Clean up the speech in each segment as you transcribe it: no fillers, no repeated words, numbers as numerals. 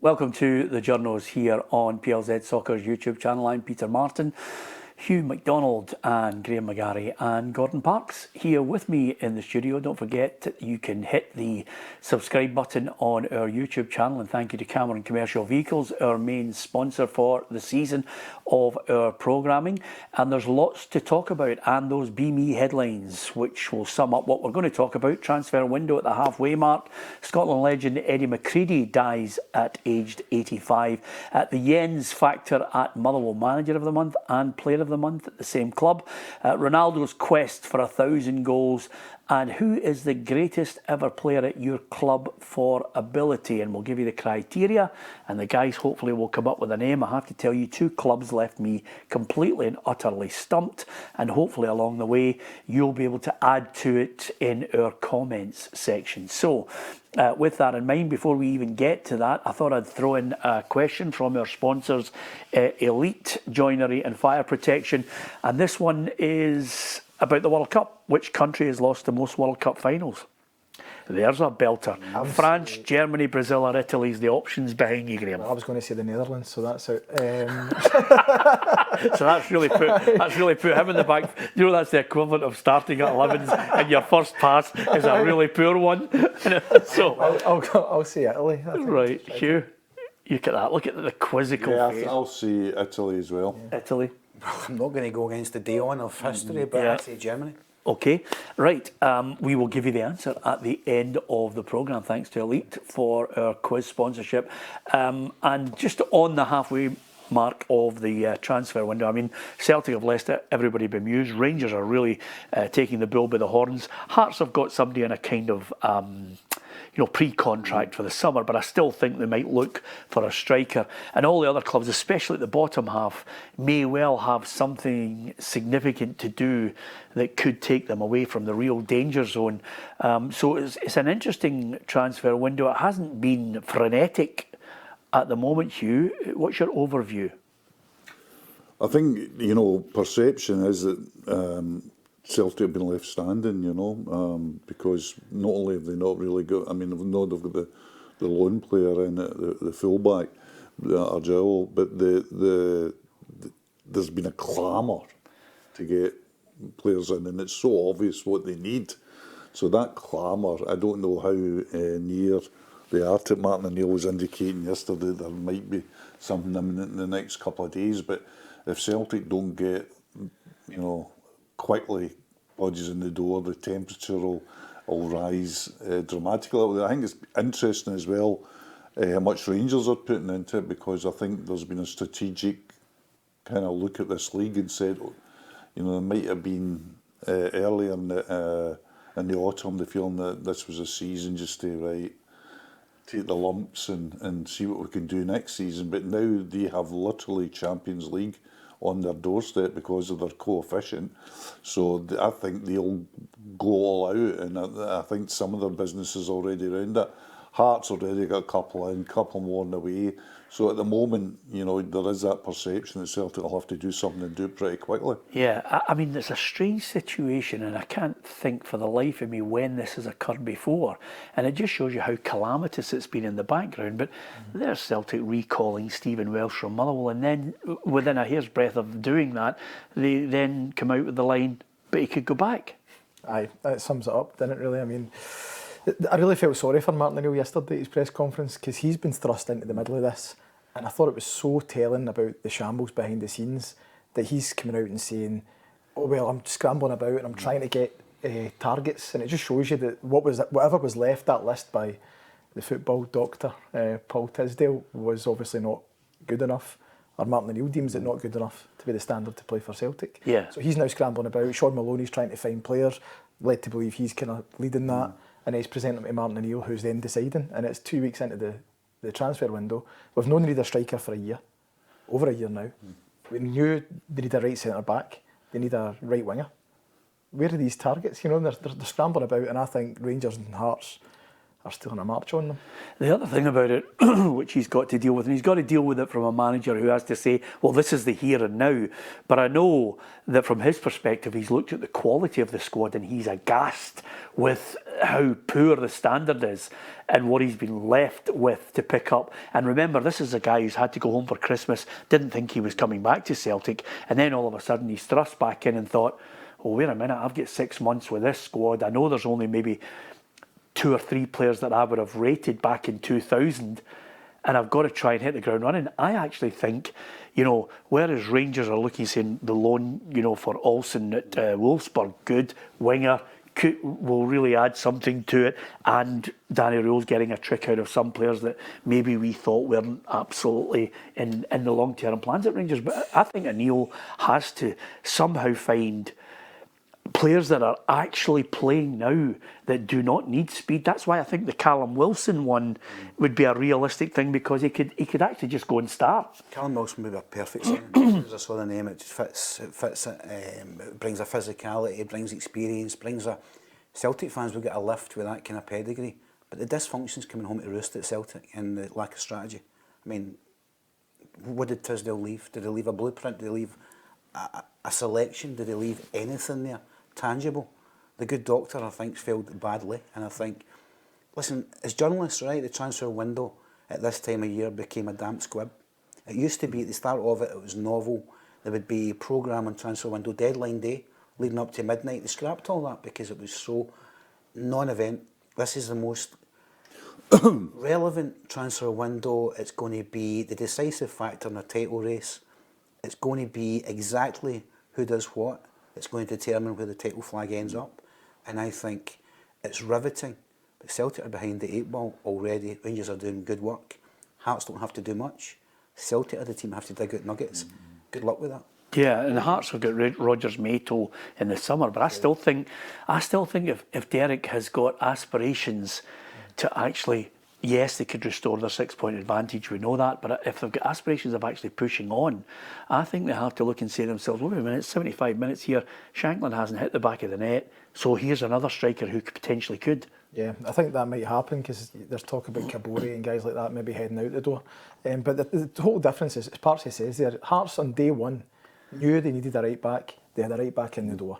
Welcome to the Journos here on PLZ Soccer's YouTube channel. I'm Peter Martin. Hugh MacDonald and Graham McGarry and Gordon Parks here with me in the studio. Don't forget you can hit the subscribe button on our YouTube channel, and thank you to Cameron Commercial Vehicles, our main sponsor for the season of our programming. And there's lots to talk about, and those Be Me headlines which will sum up what we're going to talk about. Transfer window at the halfway mark. Scotland legend Eddie McCreadie dies at aged 85. At the Jens factor at Motherwell Manager of the Month and Player of the Month at the same club. Ronaldo's quest for 1,000 goals, and who is the greatest ever player at your club for ability, and we'll give you the criteria, and the guys hopefully will come up with a name. I have to tell you, 2 clubs left me completely and utterly stumped, and hopefully along the way you'll be able to add to it in our comments section. So with that in mind, before we even get to that, I thought I'd throw in a question from our sponsors, Elite Joinery and Fire Protection. And this one is about the World Cup. Which country has lost the most World Cup finals? There's a belter. France, Germany, Brazil or Italy is the options behind you, Graham. Well, I was going to say the Netherlands, so that's out. So that's really put him in the back. You know, that's the equivalent of starting at 11s and your first pass is a really poor one. So I'll say Italy. Right, Hugh, you look at that. Look at the quizzical face. I'll say Italy as well. Yeah. Italy. I'm not going to go against the dawn of history, but I'd say Germany. Okay, right. We will give you the answer at the end of the programme. Thanks to Elite for our quiz sponsorship. And just on the halfway mark of the transfer window, I mean, Celtic have left everybody bemused. Rangers are really taking the bull by the horns. Hearts have got somebody in a kind of pre-contract for the summer, but I still think they might look for a striker. And all the other clubs, especially at the bottom half, may well have something significant to do that could take them away from the real danger zone. So it's an interesting transfer window. It hasn't been frenetic at the moment, Hugh. What's your overview? I think, perception is that Celtic have been left standing, because not only have they not really got, they've got the lone player in it, the fullback, Argyle, but there's been a clamour to get players in, and it's so obvious what they need. So that clamour, I don't know how near they are to. Martin O'Neill was indicating yesterday there might be something in the next couple of days, but if Celtic don't get, quickly budges in the door, the temperature will rise dramatically. I think it's interesting as well how much Rangers are putting into it, because I think there's been a strategic kind of look at this league and said, there might have been earlier in the autumn the feeling that this was a season just to take the lumps and see what we can do next season. But now they have literally Champions League on their doorstep because of their coefficient. So I think they'll go all out, and I think some of their business is already around it. Hearts already got a couple more on the way. So at the moment, there is that perception that Celtic will have to do something and do it pretty quickly. Yeah, I mean, it's a strange situation, and I can't think for the life of me when this has occurred before. And it just shows you how calamitous it's been in the background. But there's Celtic recalling Stephen Welsh from Motherwell, and then within a hair's breadth of doing that, they then come out with the line, but he could go back. Aye, that sums it up, didn't it, really? I mean, I really felt sorry for Martin O'Neill yesterday at his press conference, because he's been thrust into the middle of this. And I thought it was so telling about the shambles behind the scenes that he's coming out and saying, oh, well, I'm scrambling about and I'm trying to get targets. And it just shows you that whatever was left, that list by the football doctor, Paul Tisdale, was obviously not good enough. Or Martin O'Neill deems it not good enough to be the standard to play for Celtic. Yeah. So he's now scrambling about. Sean Maloney's trying to find players, led to believe he's kind of leading that. And he's presenting them to Martin O'Neill, who's then deciding. And it's 2 weeks into the transfer window. We've known they need a striker for a year, over a year now. We knew they need a right centre back, they need a right winger. Where are these targets? They're scrambling about, and I think Rangers and Hearts are stealing a march on them. The other thing about it, which he's got to deal with, and he's got to deal with it from a manager who has to say, well, this is the here and now. But I know that from his perspective, he's looked at the quality of the squad and he's aghast with how poor the standard is and what he's been left with to pick up. And remember, this is a guy who's had to go home for Christmas, didn't think he was coming back to Celtic, and then all of a sudden he's thrust back in and thought, well, wait a minute, I've got 6 months with this squad. I know there's only maybe 2 or 3 players that I would have rated back in 2000, and I've got to try and hit the ground running. I actually think, whereas Rangers are looking, saying the loan, for Olsen at Wolfsburg, good winger, will really add something to it, and Danny Rose getting a trick out of some players that maybe we thought weren't absolutely in the long-term plans at Rangers. But I think O'Neill has to somehow find players that are actually playing now that do not need speed. That's why I think the Callum Wilson one would be a realistic thing, because he could actually just go and start. Callum Wilson would be a perfect signing. As I saw the name, it just fits. It brings a physicality, it brings experience, brings a. Celtic fans will get a lift with that kind of pedigree. But the dysfunction's coming home to roost at Celtic and the lack of strategy. I mean, what did Tisdale leave? Did they leave a blueprint? Did they leave a selection? Did they leave anything there tangible? The good doctor, I think, failed badly, and I think, listen, as journalists, right, the transfer window at this time of year became a damp squib. It used to be at the start of it, it was novel. There would be a programme on transfer window, deadline day, leading up to midnight. They scrapped all that because it was so non-event. This is the most relevant transfer window. It's going to be the decisive factor in a title race. It's going to be exactly who does what. It's going to determine where the title flag ends up. And I think it's riveting. But Celtic are behind the 8 ball already. Rangers are doing good work. Hearts don't have to do much. Celtic are the team that have to dig out nuggets. Good luck with that. Yeah, and the Hearts have got Rodgers Mato in the summer, but I still think if Derek has got aspirations to actually, yes, they could restore their 6-point advantage, we know that, but if they've got aspirations of actually pushing on, I think they have to look and say to themselves, wait a minute, 75 minutes here, Shanklin hasn't hit the back of the net, so here's another striker who potentially could. Yeah, I think that might happen, because there's talk about Kabore and guys like that maybe heading out the door. But the total difference is, as Parksy says there, Hearts on day one knew they needed a right back. They had a right back in the door.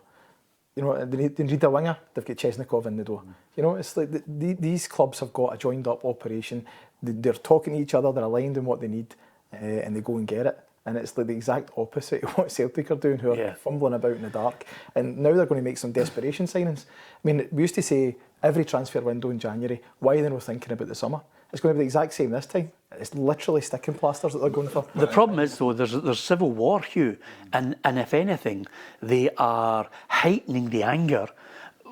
They need a winger. They've got Chesnikov in the door. It's like these clubs have got a joined up operation. They're talking to each other. They're aligned in what they need, and they go and get it. And it's like the exact opposite of what Celtic are doing, who are fumbling about in the dark. And now they're going to make some desperation signings. I mean, we used to say every transfer window in January, why then we're thinking about the summer. It's going to be the exact same this time. It's literally sticking plasters that they're going for. The problem is, though, there's civil war, Hugh, and if anything, they are heightening the anger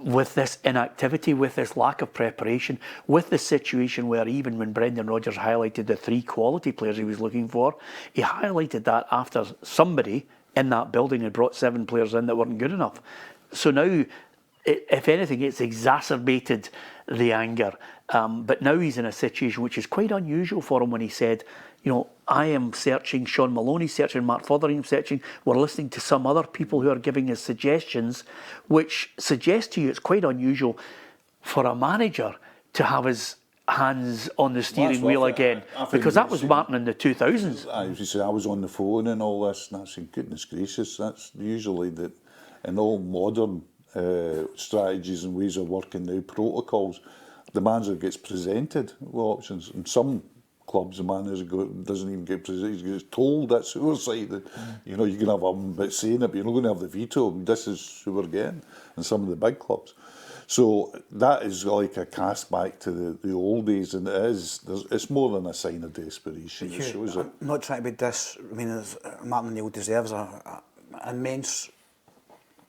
with this inactivity, with this lack of preparation, with the situation where even when Brendan Rodgers highlighted the 3 quality players he was looking for, he highlighted that after somebody in that building had brought 7 players in that weren't good enough. So now, if anything, it's exacerbated the anger. But now he's in a situation which is quite unusual for him, when he said, I am searching, Sean Maloney's searching, Mark Fotheringham's searching, we're listening to some other people who are giving us suggestions, which suggest to you it's quite unusual for a manager to have his hands on the steering wheel again, because that was Martin in the 2000s. I was on the phone and all this, and I said, goodness gracious, that's usually that in all modern strategies and ways of working now, protocols, the manager gets presented with options. In some clubs, the manager doesn't even get presented, he gets told that's suicide. You can have a bit saying it, but you're not going to have the veto. This is who we're getting in some of the big clubs. So that is like a cast back to the old days, and it's more than a sign of desperation. It shows it. I'm not trying to be Martin O'Neill deserves an immense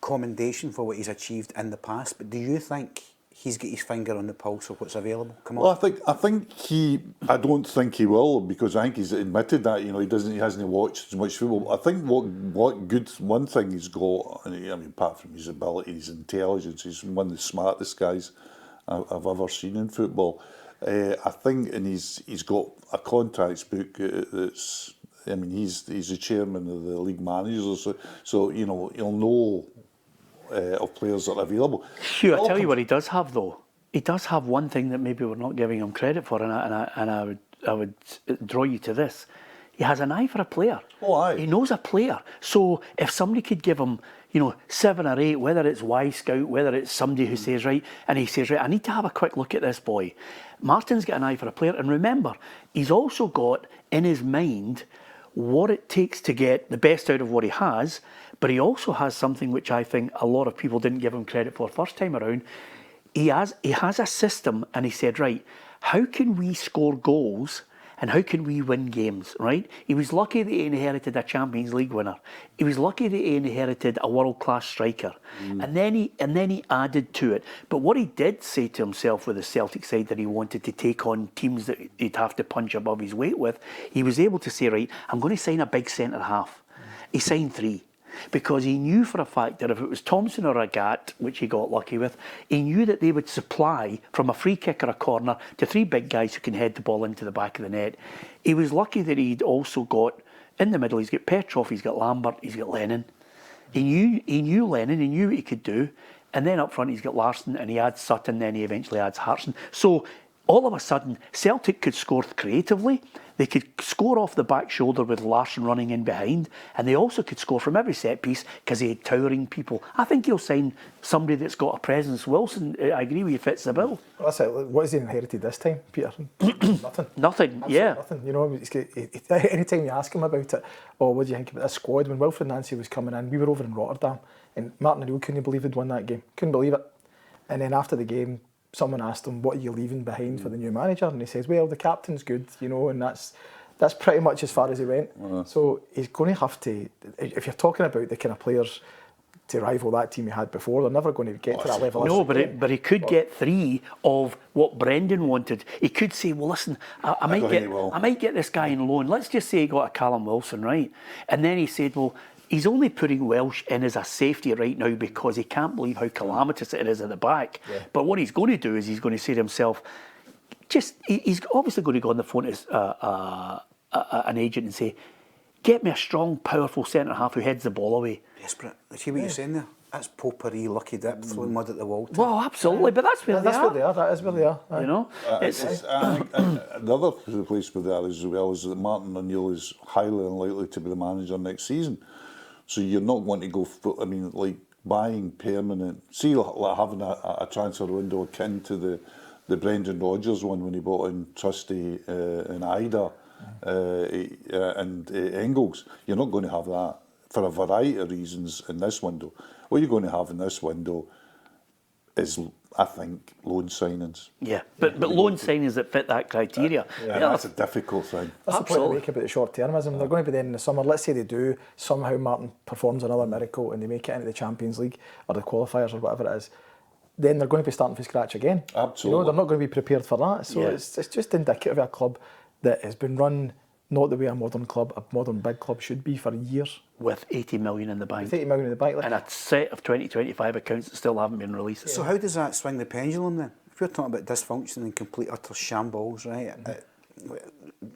commendation for what he's achieved in the past, but do you think he's got his finger on the pulse of what's available? Come on. Well, I don't think he will, because I think he's admitted that he hasn't watched as much football. I think one thing he's got, apart from his ability, his intelligence, he's one of the smartest guys I've ever seen in football. I think, and he's got a contacts book that's. He's the chairman of the league managers, so he'll know of players that are available. Hugh, I tell you what he does have, though. he does have one thing that maybe we're not giving him credit for, and I would draw you to this. He has an eye for a player. Oh, aye. He knows a player. So if somebody could give him, 7 or 8, whether it's Y-Scout, whether it's somebody who says, right, and he says, right, I need to have a quick look at this boy. Martin's got an eye for a player. And remember, he's also got in his mind what it takes to get the best out of what he has, but he also has something which I think a lot of people didn't give him credit for first time around. He has a system, and he said, right, how can we score goals and how can we win games, right? He was lucky that he inherited a Champions League winner. He was lucky that he inherited a world-class striker. And then he added to it. But what he did say to himself with the Celtic side that he wanted to take on teams that he'd have to punch above his weight with, he was able to say, right, I'm going to sign a big centre-half. He signed 3. Because he knew for a fact that if it was Thompson or Agat, which he got lucky with, he knew that they would supply from a free kick or a corner to 3 big guys who can head the ball into the back of the net. He was lucky that he'd also got, in the middle, he's got Petrov, he's got Lambert, he's got Lennon. He knew Lennon, he knew what he could do. And then up front he's got Larsson, and he adds Sutton, then he eventually adds Hartson. So all of a sudden, Celtic could score creatively. They could score off the back shoulder with Larsson running in behind, and they also could score from every set piece because he had towering people. I think he'll sign somebody that's got a presence. Wilson, I agree with you, fits the bill. Well, that's it. What has he inherited this time, Peter? Nothing. Nothing, Absolutely yeah. Nothing. Anytime you ask him about it, what do you think about this squad? When Wilfred Nancy was coming in, we were over in Rotterdam, and Martin O'Neill couldn't believe they'd won that game. Couldn't believe it. And then after the game, someone asked him, what are you leaving behind for the new manager? And he says, well, the captain's good, and that's pretty much as far as he went. So he's going to have to, if you're talking about the kind of players to rival that team he had before, they're never going to get to that level. No, but he could get 3 of what Brendan wanted. He could say, well, listen, I might get this guy in loan. Let's just say he got a Callum Wilson, right? And then he said, well, he's only putting Welsh in as a safety right now because he can't believe how calamitous it is at the back. Yeah. But what he's going to do is he's going to say to himself, he's obviously going to go on the phone to an agent and say, get me a strong, powerful centre-half who heads the ball away. Desperate. See what you're saying there? That's potpourri, lucky dip, throwing mud at the wall. Well, absolutely, but that's where they are. That is where they are. I think the other place where they are as well is that Martin O'Neill is highly unlikely to be the manager next season. So you're not going to go, like buying permanent, see, like having a transfer window akin to the Brendan Rodgers one when he bought in Trusty and Ida and Engels. You're not going to have that for a variety of reasons in this window. What you're going to have in this window is, I think, loan signings. Yeah, but loan signings that fit that criteria. That's a difficult thing. That's the point I make about the short-termism. They're going to be there in the summer. Let's say they do, somehow Martin performs another miracle and they make it into the Champions League or the qualifiers or whatever it is, then they're going to be starting from scratch again. Absolutely. They're not going to be prepared for that. So it's just indicative of a club that has been run not the way a modern big club should be for years. With 80 million in the bank. With 80 million in the bank. And a set of 2025 accounts that still haven't been released. So how does that swing the pendulum then? If you're talking about dysfunction and complete utter shambles, right?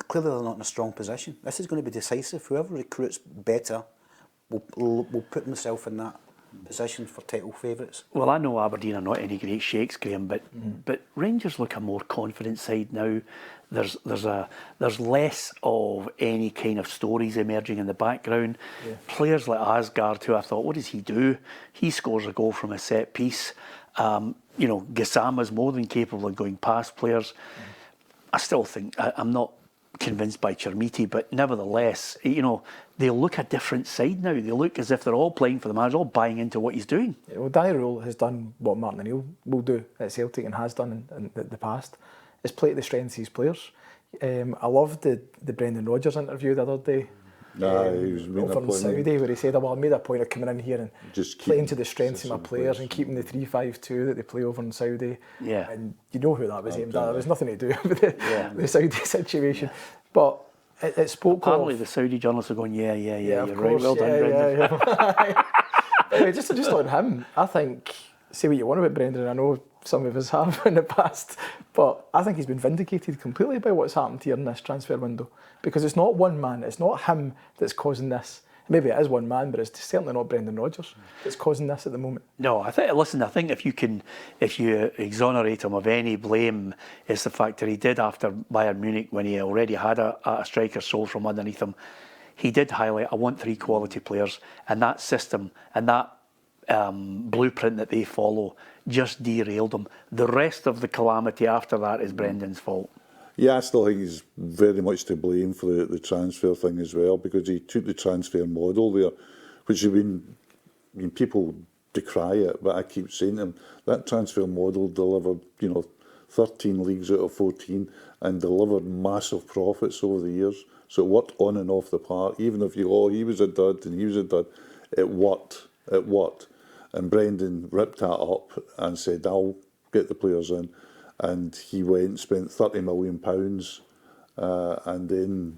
Clearly they're not in a strong position. This is going to be decisive. Whoever recruits better will put themselves in that position for title favourites. Well, I know Aberdeen are not any great shakes, Graham, but Rangers look a more confident side now. There's less of any kind of stories emerging in the background. Yeah. Players like Asgard, who I thought, what does he do? He scores a goal from a set piece. Gassama's more than capable of going past players. I still think I'm not convinced by Chermiti, but nevertheless, they look a different side now. They look as if they're all playing for the manager, all buying into what he's doing. Yeah, well, Danny Rule has done what Martin O'Neill will do at Celtic and has done in the past, is play to the strengths of his players. I loved the Brendan Rodgers interview the other day. He was over in Saudi, where he said, I made a point of coming in here and just playing to the strengths of my players and keeping the 3-5-2 that they play over in Saudi. Yeah. And you know who that was aimed at. There was nothing to do with the Saudi situation. But it spoke Apparently of... the Saudi journalists are going, yeah, you're of right, course, well done, Brendan. Anyway, just on him, I think, say what you want about Brendan, I know some of us have in the past, but I think he's been vindicated completely by what's happened here in this transfer window, because it's not one man, it's not him that's causing this, Maybe it is one man, but it's certainly not Brendan Rodgers that's causing this at the moment. No, I think if you exonerate him of any blame, it's the fact that he did, after Bayern Munich, when he already had a striker sold from underneath him, he did highlight, I want 3 quality players, and that system and that blueprint that they follow just derailed him. The rest of the calamity after that is Brendan's fault. Yeah, I still think he's very much to blame for the transfer thing as well, because he took the transfer model there, which people decry it, but I keep saying to them, that transfer model delivered, 13 leagues out of 14 and delivered massive profits over the years. So it worked on and off the park. Even if he was a dud and he was a dud, it worked. It worked. And Brendan ripped that up and said, I'll get the players in. And he went and spent £30 million. And then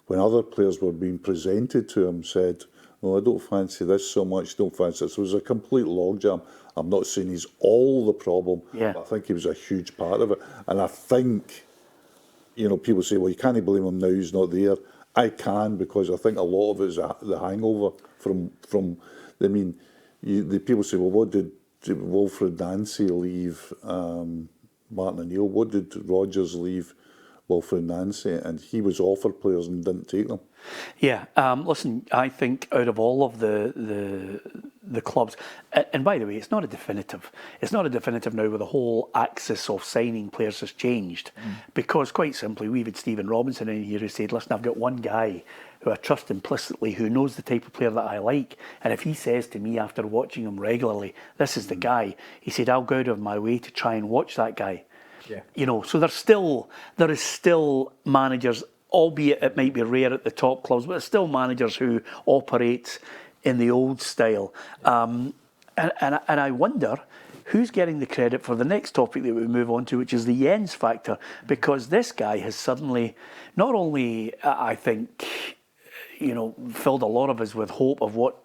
when other players were being presented to him, said, "No, I don't fancy this so much, don't fancy this." It was a complete logjam. I'm not saying he's all the problem, but I think he was a huge part of it. And I think, people say, well, you can't blame him now, he's not there. I can, because I think a lot of it is the hangover from the people say, well, what did Wilfred Nancy leave Martin O'Neill? What did Rodgers leave Wilfred Nancy? And he was offered players and didn't take them. Yeah, listen, I think out of all of the clubs, and by the way, it's not a definitive. It's not a definitive now, where the whole axis of signing players has changed. Because quite simply, we've had Stephen Robinson in here who said, listen, I've got one guy who I trust implicitly, who knows the type of player that I like. And if he says to me after watching him regularly, this is the guy, he said, I'll go out of my way to try and watch that guy. Yeah. So there is still managers, albeit it might be rare at the top clubs, but there's still managers who operate in the old style. And I wonder who's getting the credit for the next topic that we move on to, which is the Jens factor, because this guy has suddenly, not only, I think, filled a lot of us with hope of what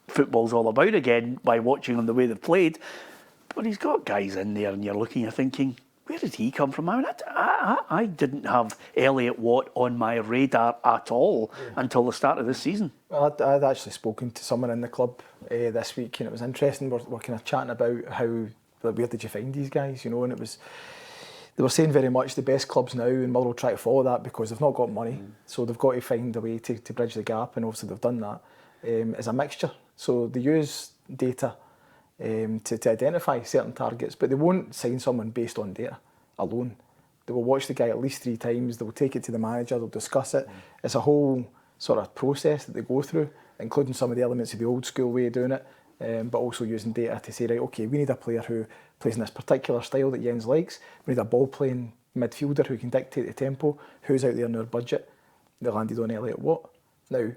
football's all about again by watching them the way they've played, but he's got guys in there and you're thinking, where did he come from? I mean, I didn't have Elliot Watt on my radar at all until the start of this season. Well, I'd actually spoken to someone in the club this week, and it was interesting. We're kind of chatting about where did you find these guys, and it was, they were saying very much the best clubs now, and Motherwell try to follow that because they've not got money, so they've got to find a way to bridge the gap, and obviously they've done that. As a mixture, so they use data to identify certain targets, but they won't sign someone based on data alone. They will watch the guy at least 3 times, they will take it to the manager, they'll discuss it. It's a whole sort of process that they go through, including some of the elements of the old school way of doing it, but also using data to say, right, okay, we need a player who plays in this particular style that Jens likes, we need a ball-playing midfielder who can dictate the tempo, who's out there in our budget. They landed on Elliot Watt. Now,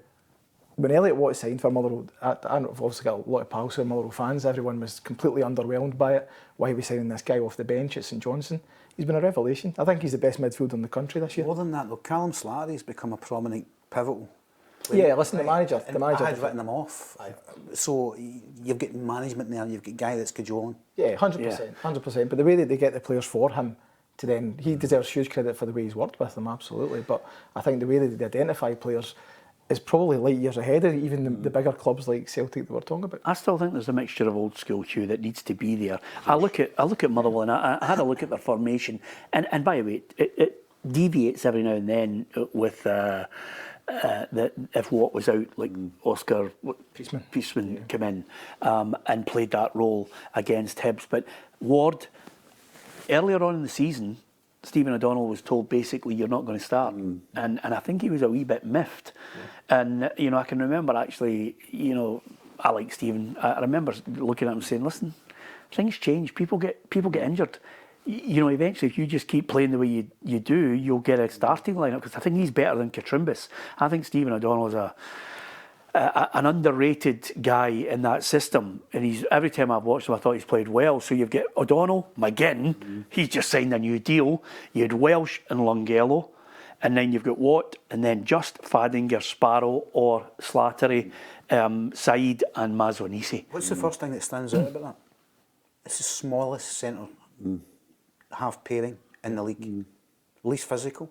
when Elliot Watt signed for Motherwell, I've obviously got a lot of pals who are Motherwell fans. Everyone was completely underwhelmed by it. Why are we signing this guy off the bench at St Johnstone? He's been a revelation. I think he's the best midfielder in the country this year. More than that, though, Callum Slattery's become a prominent pivotal. Yeah, listen, the manager. I had written him off. So you've got management there, you've got a guy that's cajoling. Yeah, 100%. But the way that they get the players for him, to then, he deserves huge credit for the way he's worked with them, absolutely. But I think the way that they identify players is probably light years ahead of even the bigger clubs like Celtic that we're talking about. I still think there's a mixture of old school, Hugh, that needs to be there. I look at Motherwell, and I had a look at their formation, and by the way, it deviates every now and then with if Watt was out, like Oscar Priestman came in and played that role against Hibs. But Ward, earlier on in the season, Stephen O'Donnell was told basically you're not going to start, and I think he was a wee bit miffed. And I can remember actually, I like Stephen. I remember looking at him saying, "Listen, things change. People get injured. Eventually, if you just keep playing the way you do, you'll get a starting lineup." Because I think he's better than Katrimbis. I think Stephen O'Donnell is an underrated guy in that system, and every time I've watched him I thought he's played well. So you've got O'Donnell, McGinn, he's just signed a new deal, you had Welsh and Longello, and then you've got Watt, and then just Fadinger, Sparrow or Slattery, Said and Mazonisi. What's the first thing that stands out about that? It's the smallest centre half pairing in the league, least physical.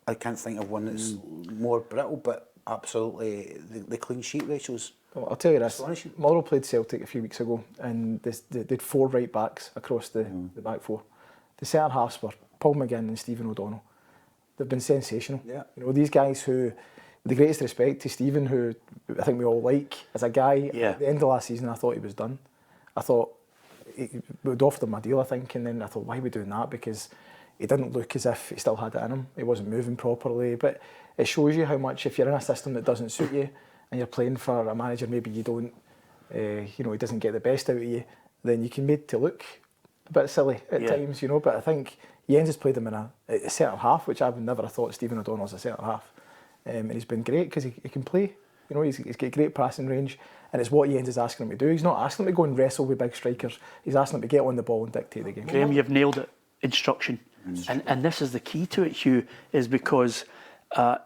I can't think of one that's more brittle, but absolutely, the clean sheet ratios. Well, I'll tell you this, Astonishing. Motherwell played Celtic a few weeks ago and they did 4 right backs across the back 4. The centre halves were Paul McGinn and Stephen O'Donnell. They've been sensational. Yeah. You know, these guys who, with the greatest respect to Stephen, who I think we all like, as a guy, at the end of last season I thought he was done. I thought we'd offered him a deal, I think, and then I thought, why are we doing that? Because he didn't look as if he still had it in him. He wasn't moving properly. But it shows you how much, if you're in a system that doesn't suit you and you're playing for a manager, maybe you don't, you know, he doesn't get the best out of you, then you can be made to look a bit silly at times, you know. But I think Jens has played him in a centre half, which I would never have thought Stephen O'Donnell's a centre half. And he's been great because he can play. You know, he's got great passing range, and it's what Jens is asking him to do. He's not asking him to go and wrestle with big strikers. He's asking him to get on the ball and dictate the game. Graham, you've nailed it. Instruction. And this is the key to it, Hugh, is because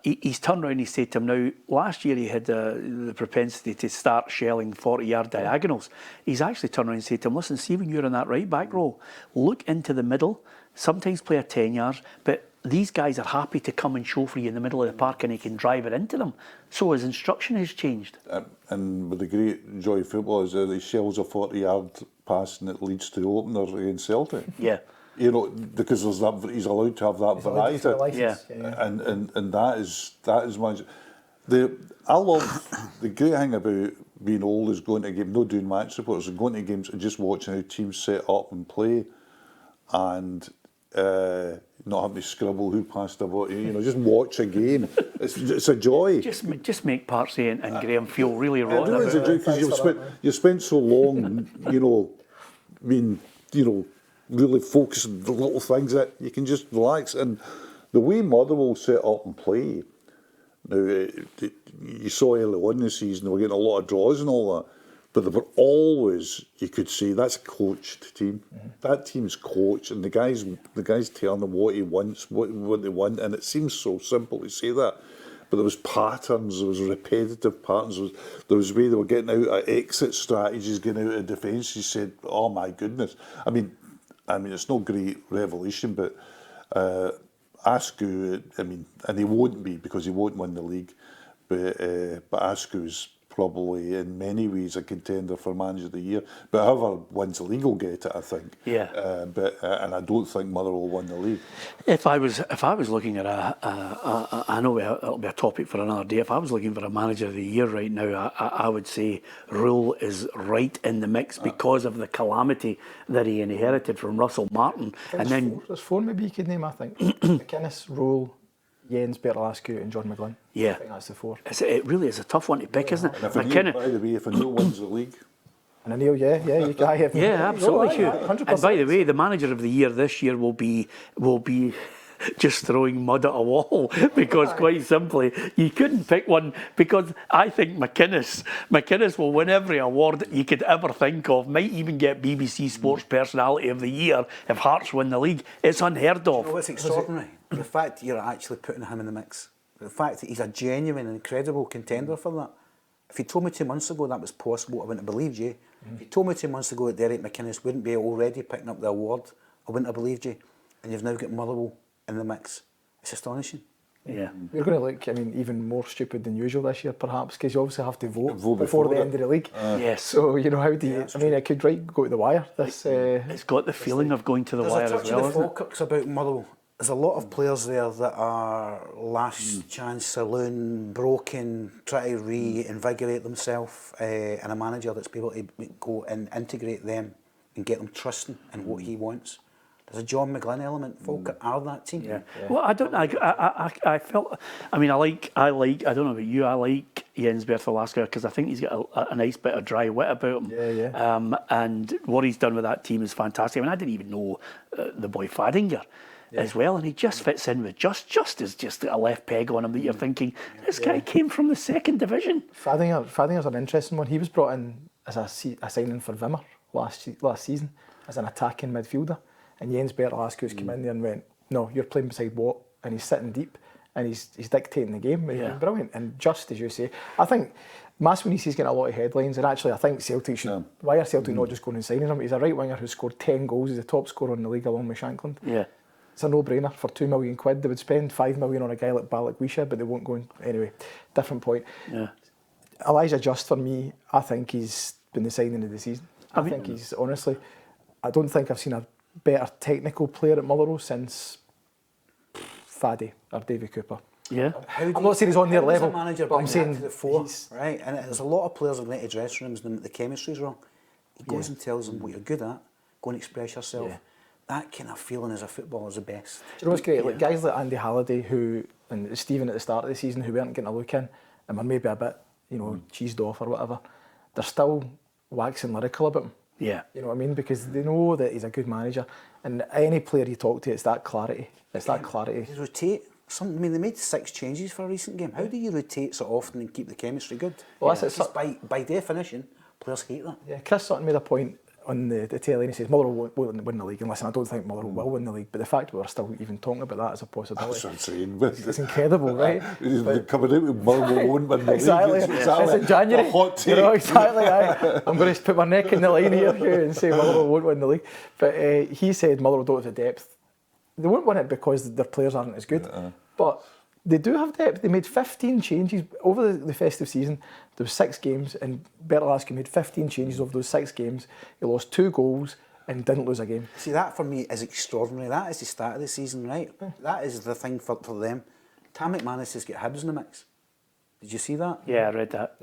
he's turned around and he said to him, now, last year he had the propensity to start shelling 40-yard diagonals. He's actually turned around and said to him, listen, see when you're in that right back row, look into the middle, sometimes play a 10 yards, but these guys are happy to come and show for you in the middle of the park and he can drive it into them. So his instruction has changed. And with the great joy of football is that he shells a 40-yard pass and it leads to the opener against Celtic. Yeah. You know, because there's that, he's allowed to have that variety. And that is my. I love the great thing about being old is going to games, not doing match reports, and going to games and just watching how teams set up and play, and not having to scribble who passed the ball. You know, just watch a game. It's a joy. Just make Parksy and Graham feel really rotten about It's a joy because you've spent so long, you know, really focus on the little things that you can just relax. And the way Motherwell set up and play, now you saw early on in the season they were getting a lot of draws and all that, but they were always, you could say, that's a coached team. That team's coached, and the guys telling them what he wants, what they want, and it seems so simple to say that. But there was patterns, there was repetitive patterns, there was way they were getting out of exit strategies, getting out of defence. You said, oh my goodness. I mean, it's no great revelation, but Askew, and he won't be because he won't win the league, but Askew's probably in many ways a contender for Manager of the Year. But whoever wins the league will get it, I think. Yeah. And I don't think Motherwell will win the league. If I was looking at I know it'll be a topic for another day. If I was looking for a Manager of the Year right now, I would say Rule is right in the mix because of the calamity that he inherited from Russell Martin. And then there's 4 maybe you could name, I think. McInnes, Rule, Jens, Bertolaescu and John McGlynn. Yeah. I think that's the 4. It really is a tough one to pick, isn't it? By the way, if Anil wins the league. And Anil, you guy have absolutely, Hugh. 100%. And by the way, the Manager of the Year this year will be just throwing mud at a wall because quite simply you couldn't pick one, because I think McInnes will win every award you could ever think of, might even get BBC Sports Personality of the Year if Hearts win the league. It's unheard of. You know what's extraordinary? The fact you're actually putting him in the mix. The fact that he's a genuine and incredible contender for that. If you told me 2 months ago that was possible, I wouldn't have believed you. If you told me 2 months ago that Derek McInnes wouldn't be already picking up the award, I wouldn't have believed you. And you've now got Motherwell in the mix. It's astonishing. Yeah. We're going to look, even more stupid than usual this year, perhaps, because you obviously have to vote before the end of the league. Yes. So, how do you... it could go to the wire. It's got the feeling of going to the wire as well, There's a touch of the isn't Falkirks about Motherwell. There's a lot of players there that are last chance saloon, broken, try to reinvigorate themselves, and a manager that's able to go and integrate them and get them trusting in what he wants. There's a John McGlynn element. Falkirk are that team. Yeah. Well, I don't. I felt. I like. I don't know about you. I like Jens Bertolaescu because I think he's got a nice bit of dry wit about him. Yeah. And what he's done with that team is fantastic. I didn't even know the boy Fadinger as well, and he just fits in with just as a left peg on him that you're thinking this guy came from the 2nd division. Fadinger's an interesting one. He was brought in as a signing for Wimmer last season as an attacking midfielder. And Jens Bertolaescu's come in there and went, no, you're playing beside Watt, and he's sitting deep, and he's dictating the game. He's been brilliant. And just as you say, I think Maswini's getting a lot of headlines, and actually I think Celtic should... Why are Celtic not just going and signing him? He's a right winger who scored 10 goals. He's the top scorer in the league along with Shankland. Yeah. It's a no-brainer for £2 million. They would spend £5 million on a guy like Balikwisha, but they won't go in. Anyway, different point. Yeah. Elijah Just, for me, I think he's been the signing of the season. I think he's, honestly, I don't think I've seen a better technical player at Motherwell since Faddy or Davy Cooper. Yeah. I'm not saying he's on their level, manager but I'm saying to the fore, right? And there's a lot of players that go into dressing rooms and the chemistry's wrong. He goes and tells them what you're good at, go and express yourself. Yeah. That kind of feeling as a footballer is the best. Do you know what's great? Like guys like Andy Halliday and Stephen at the start of the season who weren't getting a look in and were maybe a bit, cheesed off or whatever, they're still waxing lyrical about him. Yeah. You know what I mean? Because they know that he's a good manager. And any player you talk to, it's that clarity. It's that clarity. They rotate. They made 6 changes for a recent game. How do you rotate so often and keep the chemistry good? Well, that's it. By definition, players hate that. Yeah, Chris Sutton made a point on the telly and he says Motherwell won't win the league. And listen, I don't think Motherwell will win the league, but the fact that we're still even talking about that as a possibility, That's what I'm saying. it's incredible, right? They're coming out with Motherwell won't win the Exactly. league. It's in January. A hot take. Exactly. I'm going to put my neck in the line here and say Motherwell won't win the league. But he said Motherwell don't have the depth. They won't win it because their players aren't as good. But they do have depth. They made 15 changes over the festive season. There was 6 games, and Bertolaski made 15 changes over those 6 games. He lost 2 goals and didn't lose a game. See, that for me is extraordinary. That is the start of the season, right? That is the thing for them. Tam McManus has got Hibs in the mix. Did you see that? Yeah, I read that.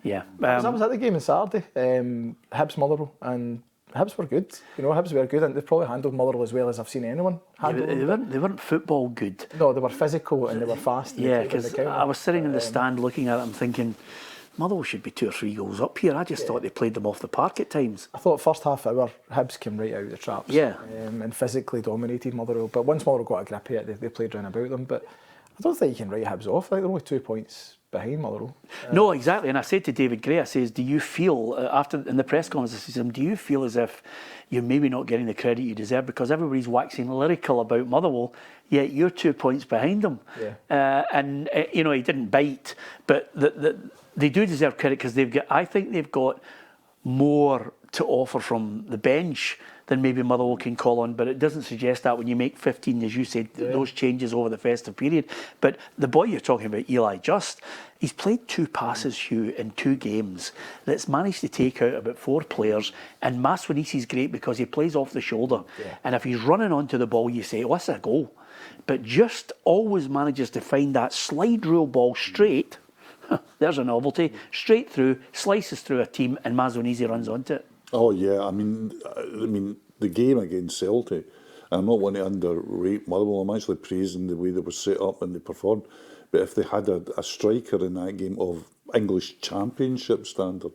Yeah. I was at the game on Saturday, Hibs Motherwell, and Hibs were good. Hibs were good, and they probably handled Motherwell as well as I've seen anyone handle them. They weren't football good. No, they were physical and they were fast. Yeah, because I was sitting in the stand looking at them thinking, Motherwell should be 2 or 3 goals up here. I just thought they played them off the park at times. I thought first half hour, Hibs came right out of the traps. Yeah. And physically dominated Motherwell. But once Motherwell got a grip of it, they played round about them. But I don't think you can write Hibs off. I think they're only 2 points behind Motherwell. No, exactly. And I said to David Gray, I says, do you feel, in the press conference, I said, do you feel as if you're maybe not getting the credit you deserve because everybody's waxing lyrical about Motherwell, yet you're 2 points behind them. Yeah. And he didn't bite, but they do deserve credit because I think they've got more to offer from the bench than maybe Motherwell can call on, but it doesn't suggest that when you make 15, as you said, those changes over the festive period. But the boy you're talking about, Eli Just, he's played 2 passes, Hugh, in 2 games that's managed to take out about 4 players, and Maswanisi's great because he plays off the shoulder. Yeah. And if he's running onto the ball, you say, oh, that's a goal. But Just always manages to find that slide rule ball straight, there's a novelty, straight through, slices through a team, and Maswanisi runs onto it. Oh yeah, I mean, the game against Celtic, I'm not wanting to underrate Motherwell. I'm actually praising the way they were set up and they performed. But if they had a striker in that game of English Championship standard,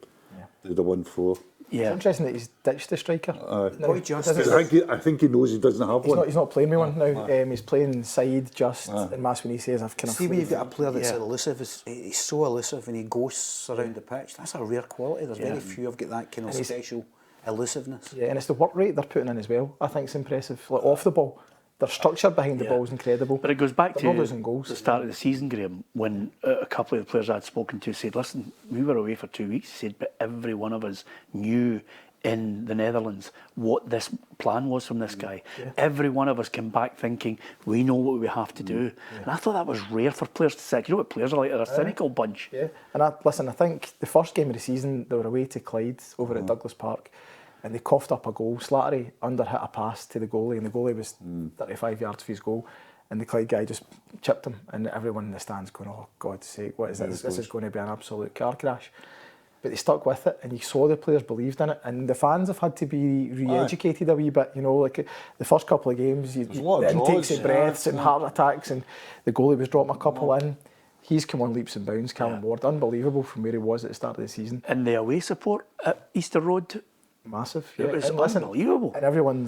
they'd have won 4. Yeah. It's interesting that he's ditched the striker. I think he knows he doesn't have one. He's not playing with one now. He's playing side Just, and Maswanisi as I've kind of. See, when you've got a player that's elusive, he's so elusive and he ghosts around the pitch. That's a rare quality. There's very few have got that kind of special elusiveness. Yeah, and it's the work rate they're putting in as well. I think it's impressive. Like off the ball, their structure behind the ball is incredible. But it goes back they're to not losing goals. The start of the season, Graham, when a couple of the players I'd spoken to said, listen, we were away for 2 weeks. He said, but every one of us knew in the Netherlands what this plan was from this guy. Yeah. Every one of us came back thinking, we know what we have to do. Yeah. And I thought that was rare for players to say. You know what players are like? They're a cynical bunch. Yeah. And I think the first game of the season, they were away to Clyde over at Douglas Park, and they coughed up a goal. Slattery underhit a pass to the goalie, and the goalie was 35 yards for his goal, and the Clyde guy just chipped him, and everyone in the stands going, oh, God's sake, what is this? This is going to be an absolute car crash. But they stuck with it, and you saw the players believed in it, and the fans have had to be re-educated a wee bit. Like the first couple of games, the intakes of breaths and heart attacks, and the goalie was dropping a couple in. He's come on leaps and bounds, Callum Ward, unbelievable from where he was at the start of the season. And the away support at Easter Road, massive. It was unbelievable. And everyone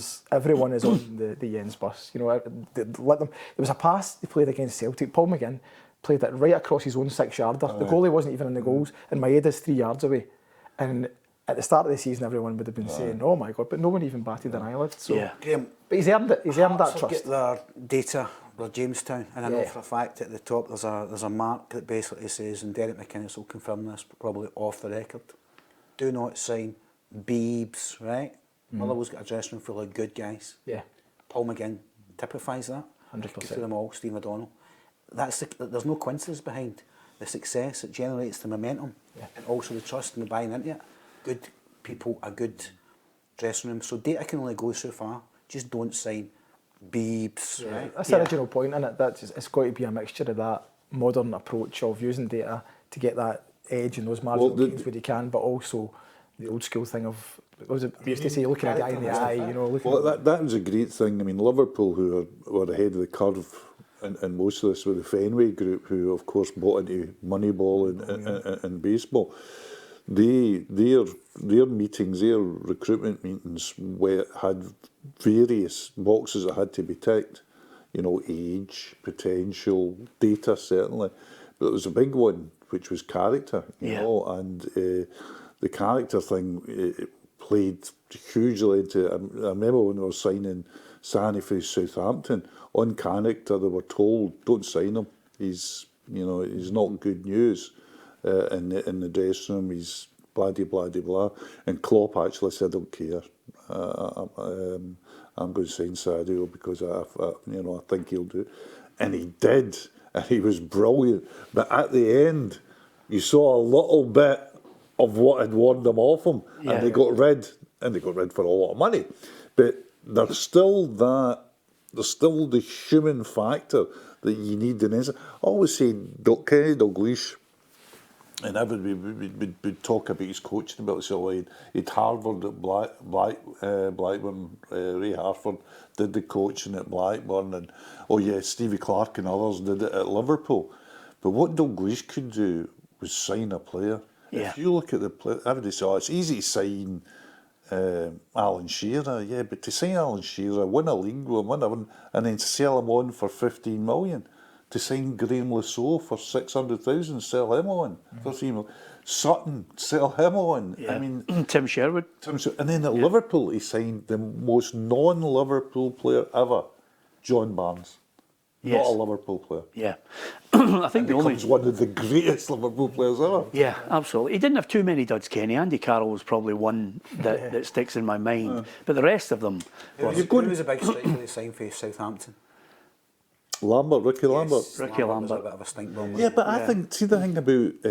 is on the Jens bus. They let them. There was a pass they played against Celtic. Paul McGinn played it right across his own 6-yarder. The goalie wasn't even in the goals, and Maeda's 3 yards away. And at the start of the season, everyone would have been saying, "Oh my God!" But no one even batted an eyelid. So, Graham, but he's earned it. He's earned that trust. Get their data. They're Jamestown, and I know for a fact at the top there's a mark that basically says, and Derek McInnes will confirm this, probably off the record, do not sign Beebs, right? Motherwell's got a dressing room full of good guys. Yeah. Paul McGinn typifies that. 100%. Go through them all, Steve McDonald. There's no coincidence behind the success. It generates the momentum and also the trust and the buying into it. Good people, a good dressing room. So data can only go so far. Just don't sign beeps. Right? That's the original point, and it's got to be a mixture of that modern approach of using data to get that edge and those marginal gains where you can, but also the old school thing of, what was it, we used to say, looking at a guy in the eye, you know. That was a great thing. I mean, Liverpool, who were ahead of the curve in most of this, with the Fenway Group, who of course bought into Moneyball and baseball. Their meetings, their recruitment meetings, had various boxes that had to be ticked. You know, age, potential, data certainly, but there was a big one which was character. You know, and the character thing played hugely into it. I remember when we were signing Sani for Southampton, on character they were told, don't sign him. He's not good news in the dressing room. He's blah blah blah. And Klopp actually said, I don't care. I'm going to sign Sadio because I think he'll do it. And he did, and he was brilliant. But at the end, you saw a little bit of what had warned them off him, and they got rid for a lot of money. But there's still the human factor that you need in this. I always say, Kenny Dalglish, and everybody would talk about his coaching ability. So he'd Harvard at Blackburn, Ray Harford did the coaching at Blackburn, and Stevie Clark and others did it at Liverpool. But what Dalglish could do was sign a player. If you look at the player, everybody says, it's easy to sign Alan Shearer, but to sign Alan Shearer, win a league with him, and then sell him on for 15 million. To sign Graham Lasso for 600,000, sell him on for 3 million. Sutton, sell him on. Yeah. I mean, Tim Sherwood. And then at Liverpool, he signed the most non-Liverpool player ever, John Barnes. Not a Liverpool player. Yeah. I think he becomes one of the greatest Liverpool players ever. Yeah, absolutely. He didn't have too many duds, Kenny. Andy Carroll was probably one that sticks in my mind. But the rest of them... Who was a big striker they signed for Southampton? Ricky Lambert. Ricky Lambert was a bit of a stink bomb. Yeah, but I think, see the thing about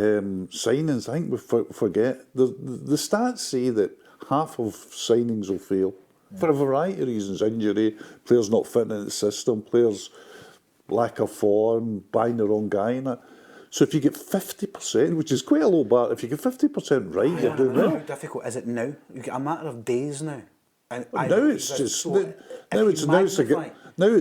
signings, I think we forget, the stats say that half of signings will fail for a variety of reasons. Injury, players not fitting into the system, players lack of form, buying the wrong guy in it. So if you get 50%, which is quite a low bar, if you get 50% right, you're doing well. How difficult is it now? You get a matter of days now. And now it's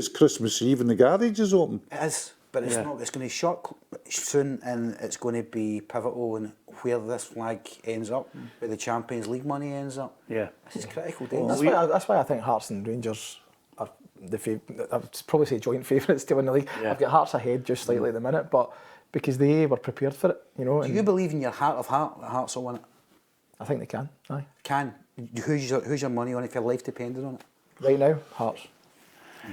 Christmas Eve and the garage is open. It is, but it's not. It's going to shut soon, and it's going to be pivotal in where this flag ends up, where the Champions League money ends up. Yeah, this is critical days. That's why I think Hearts and Rangers are I'd probably say joint favourites to win the league. I've got Hearts ahead just slightly at the minute, but because they were prepared for it, you know. Do you believe in your heart of heart that Hearts will win it? I think they can. Aye. Can. Who's your money on if your life depended on it? Right now, Hearts. I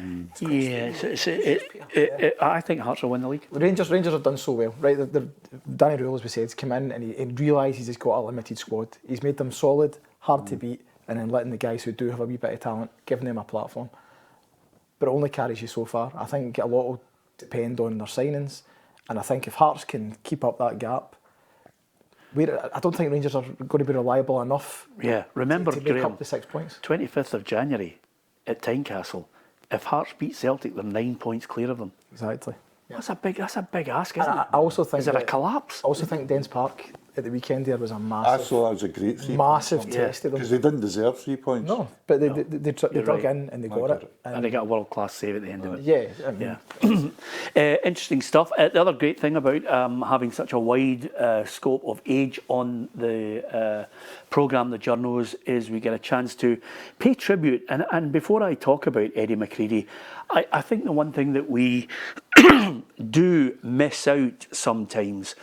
think Hearts will win the league. The Rangers have done so well, right? Danny Rule, as we said, has come in and he realises he's got a limited squad. He's made them solid, hard to beat, and then letting the guys who do have a wee bit of talent, giving them a platform. But it only carries you so far. I think a lot will depend on their signings, and I think if Hearts can keep up that gap, I don't think Rangers are going to be reliable enough. Yeah, remember, to make Graham, up the 6 points. 25th of January at Tynecastle. If Hearts beat Celtic, they're 9 points clear of them. Exactly. Yeah. That's a big ask, isn't it? I also think is it a collapse? I also think Dens Park at the weekend there was a I thought that was a great 3 massive points. test to them. Because they didn't deserve 3 points. No, but they dug in and they got it. And they got a world-class save at the end of it. Yeah. I mean, interesting stuff. The other great thing about having such a wide scope of age on the programme, the Journos, is we get a chance to pay tribute. And before I talk about Eddie McCreadie, I think the one thing that we do miss out sometimes,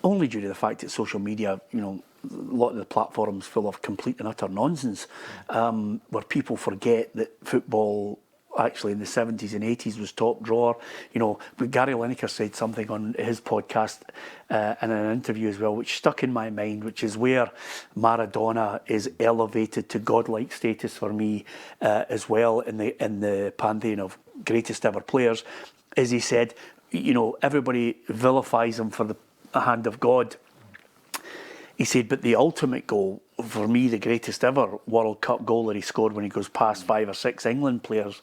only due to the fact that social media, you know, a lot of the platforms full of complete and utter nonsense, where people forget that football actually in the 70s and 80s was top drawer. You know, but Gary Lineker said something on his podcast in an interview as well, which stuck in my mind, which is where Maradona is elevated to godlike status for me as well in the pantheon of greatest ever players. Is he said, you know, everybody vilifies him for the hand of God. He said, but the ultimate goal, for me, the greatest ever World Cup goal that he scored when he goes past 5 or 6 England players,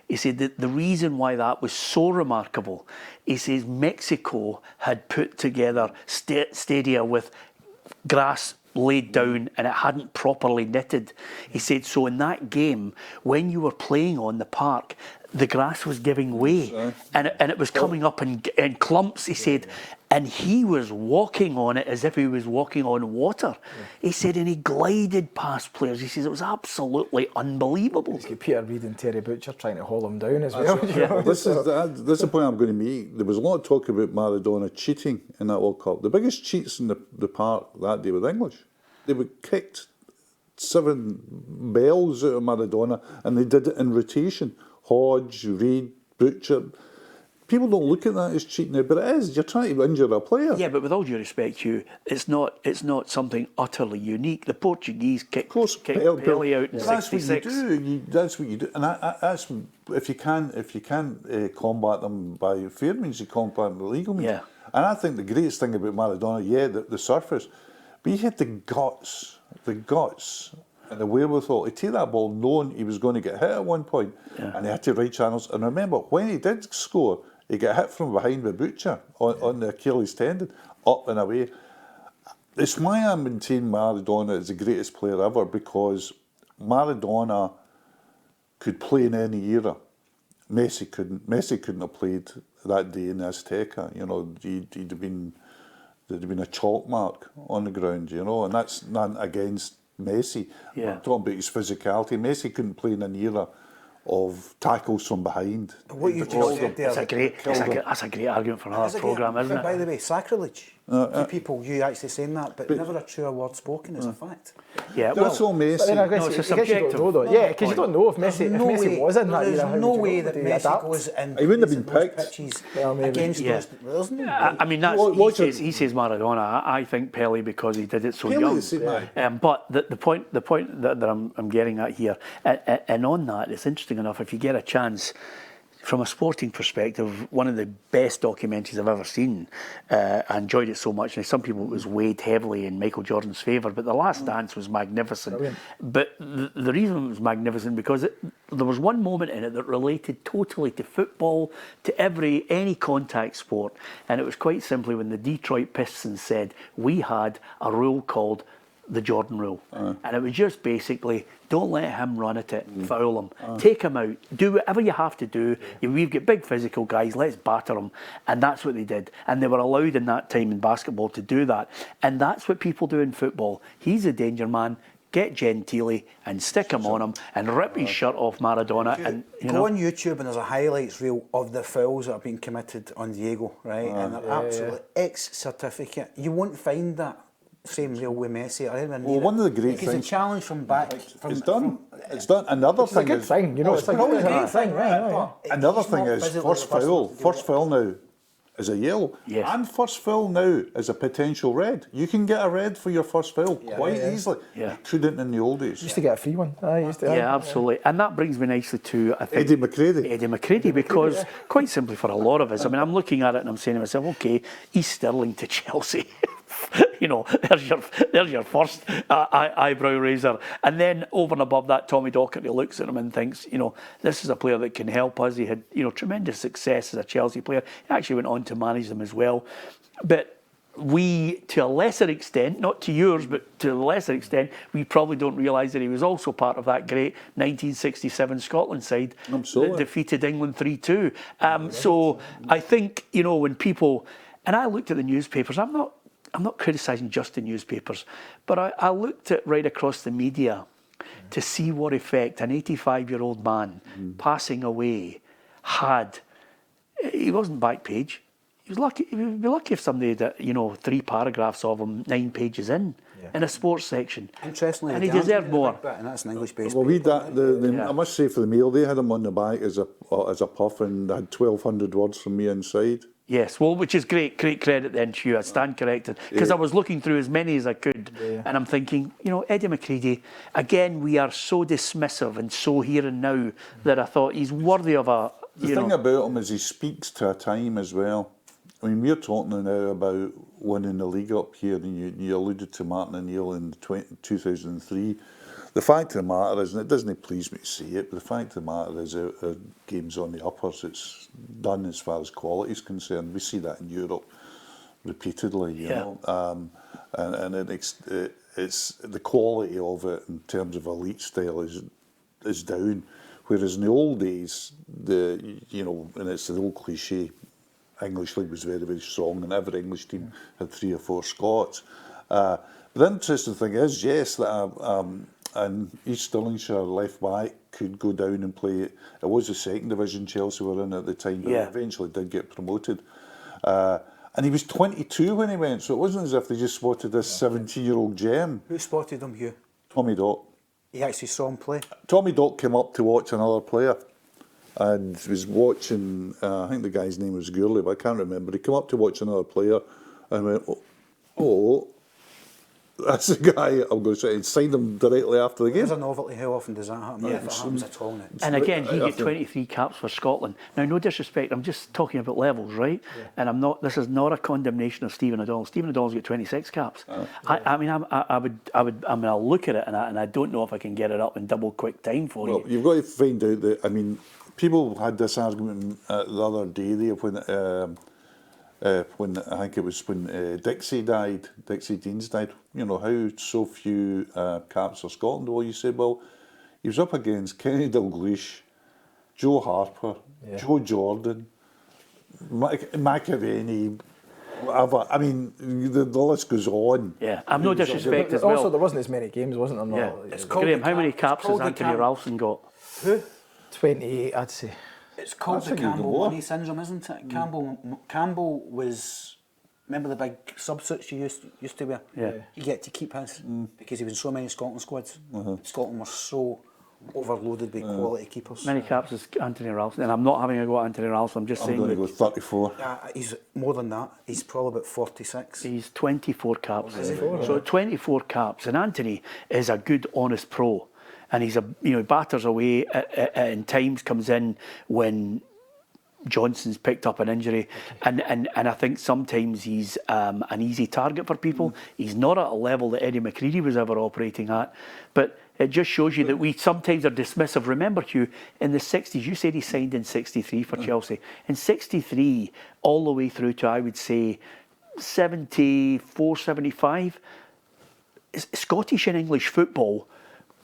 he said that the reason why that was so remarkable, he says Mexico had put together stadia with grass laid down and it hadn't properly knitted. He said, so in that game, when you were playing on the park, the grass was giving way and it was coming up in clumps, he said, and he was walking on it as if he was walking on water. He said, and he glided past players. He says it was absolutely unbelievable. He's got Peter Reid and Terry Butcher trying to haul him down as well. Well, this is the point I'm going to make. There was a lot of talk about Maradona cheating in that World Cup. The biggest cheats in the park that day were the English. They were kicked 7 bells out of Maradona, and they did it in rotation. Hodge, Reid, Butcher. People don't look at that as cheating now, but it is. You're trying to injure a player. Yeah, but with all due respect, Hugh, it's not something utterly unique. The Portuguese kicked Pelé out in '66. That's what you do, and that's if you can combat them by fair means, you combat them by legal means. Yeah. And I think the greatest thing about Maradona, the surface, but he had the guts, and the wherewithal to take that ball, knowing he was going to get hit at one point, and he had to right channels. And remember, when he did score, he got hit from behind with Butcher on the Achilles tendon, up and away. It's why I maintain Maradona is the greatest player ever, because Maradona could play in any era. Messi couldn't. Messi couldn't have played that day in Azteca. You know, there'd have been a chalk mark on the ground. You know, and that's not against Messi. Yeah. I'm talking about his physicality. Messi couldn't play in an era of tackles from behind. But what you just said there... That's a great argument for another programme, isn't it? By the way, sacrilege. To people, you actually saying that, but never a truer word spoken is a fact. Yeah, that's all Messi. But then I guess, it's a I guess subjective you don't know, though. Yeah, because you don't know if Messi was in that era. There's no way that Messi goes in. He wouldn't have been picked. Pitches Well, against Yeah. those. I mean, he says Maradona. I think Pelé because he did it so young. But the point that I'm getting at here, and on that, it's interesting enough. If you get a chance, from a sporting perspective, one of the best documentaries I've ever seen. I enjoyed it so much. And some people, it was weighed heavily in Michael Jordan's favour, but The Last Dance was magnificent. Brilliant. But the reason it was magnificent because there was one moment in it that related totally to football, to any contact sport, and it was quite simply when the Detroit Pistons said we had a rule called the Jordan rule, and it was just basically don't let him run at it, foul him, take him out, do whatever you have to do. We've got big physical guys, let's batter them, and that's what they did. And they were allowed in that time in basketball to do that, and that's what people do in football. He's a danger man. Get Gentili and stick him on him and rip his shirt off Maradona. And go on YouTube and there's a highlights reel of the fouls that have been committed on Diego, right? And they're absolutely ex-certificate. You won't find that same reel with Messi or anyone. Well, one of the great things. It's a challenge from back. It's done. It's done. Another it's thing a good is, thing, you know. It's like a great thing, right? Another thing is first foul now is a yellow, and first foul now is a potential red. You can get a red for your first foul quite easily. You couldn't in the old days. Used to get a free one. Absolutely. And that brings me nicely to, I think, Eddie McCreadie, because quite simply for a lot of us, I mean, I'm looking at it and I'm saying to myself, okay, East Stirling to Chelsea. You know, there's your first eyebrow raiser. And then over and above that, Tommy Docherty looks at him and thinks, you know, this is a player that can help us. He had, you know, tremendous success as a Chelsea player. He actually went on to manage them as well. But we, to a lesser extent, not to yours, but to a lesser extent, we probably don't realise that he was also part of that great 1967 Scotland side that defeated England 3-2. So I think, you know, when people... And I looked at the newspapers. I'm not criticising just the newspapers, but I looked at right across the media to see what effect an 85-year-old man passing away had. He wasn't back page. He was lucky. He would be lucky if somebody had, you know, 3 paragraphs of him, 9 pages in. in a sports section. Interestingly, and he the Guardian deserved did a more. big bit, and that's an English-based Well, we paper. I must say for the Mail, they had him on the back as a puff, and they had 1,200 words from me inside. Yes, well, which is great credit then to you. I stand corrected because I was looking through as many as I could, and I'm thinking, Eddie McCreadie. Again, we are so dismissive and so here and now that I thought he's worthy of a. The thing about him is he speaks to a time as well. I mean, we're talking now about winning the league up here, and you alluded to Martin O'Neill in 2003. The fact of the matter is, and it doesn't please me to say it, but the fact of the matter is our game's on the uppers. It's done as far as quality is concerned. We see that in Europe repeatedly, you know. And it's the quality of it in terms of elite style is down. Whereas in the old days, and it's the old cliche, English league was very, very strong, and every English team had 3 or 4 Scots. But the interesting thing is, yes, that and East Stirlingshire left back could go down and play. It was the second division Chelsea were in at the time, but eventually did get promoted. And he was 22 when he went, so it wasn't as if they just spotted this 17-year-old gem. Who spotted him, Hugh? Tommy Dock. He actually saw him play? Tommy Dock came up to watch another player and was watching, I think the guy's name was Gourley, but I can't remember. He came up to watch another player and went, oh, that's the guy I'm going to say, and signed him directly after the game. It's a novelty. How often does that happen? If it happens at all. And again, he got 23 caps for Scotland. Now, no disrespect, I'm just talking about levels, right? And I'm not. This is not a condemnation of Stephen O'Donnell. Stephen O'Donnell's got 26 caps. I'll look at it, and I don't know if I can get it up in double quick time for you. Well, you've got to find out that. I mean, people had this argument the other day there when I think it was when Dixie Deans died. You know, how so few caps for Scotland? Well, you said, well, he was up against Kenny Dalglish, Joe Harper, Joe Jordan, McAvenny, whatever. I mean, the list goes on. Yeah, I'm no disrespect as well. Also, there wasn't as many games, wasn't there? Yeah. No, Graham, how many caps has Anthony Ralston got? Who? 28, I'd say. It's called the Campbell money syndrome, isn't it? Campbell was. Remember the big subsuits you used to wear? Yeah. You get to keep his because he was in so many Scotland squads. Scotland were so overloaded with quality keepers. Many caps as Anthony Ralston, and I'm not having a go at Anthony Ralston. I'm just saying. I'm going to go 34. He's more than that. He's probably about 46. He's 24 caps. So 24 caps, and Anthony is a good, honest pro, and he's batters away and times comes in when Johnson's picked up an injury, and I think sometimes he's an easy target for people. He's not at a level that Eddie McCreadie was ever operating at, but it just shows you that we sometimes are dismissive. Remember, Hugh, in the 60s, you said he signed in 63 for Chelsea. In 63, all the way through to, I would say, 74, 75, Scottish and English football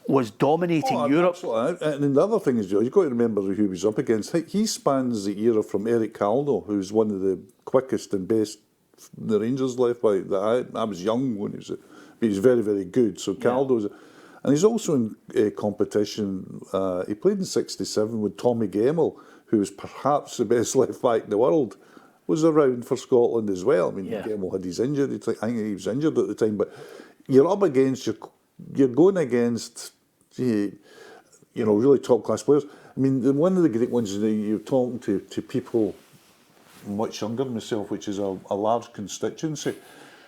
was dominating Europe. Absolutely. And the other thing is, you've got to remember who he was up against. He spans the era from Eric Caldo, who's one of the quickest and best the Rangers left by. I was young when he was, but he's very, very good. So Caldo's, and he's also in competition. He played in '67 with Tommy Gemmell, who was perhaps the best left back in the world. Was around for Scotland as well. I mean, Gemmell had his injury. I think he was injured at the time, but you're up against You're going against, really top-class players. I mean, one of the great ones is that you're talking to people much younger than myself, which is a large constituency,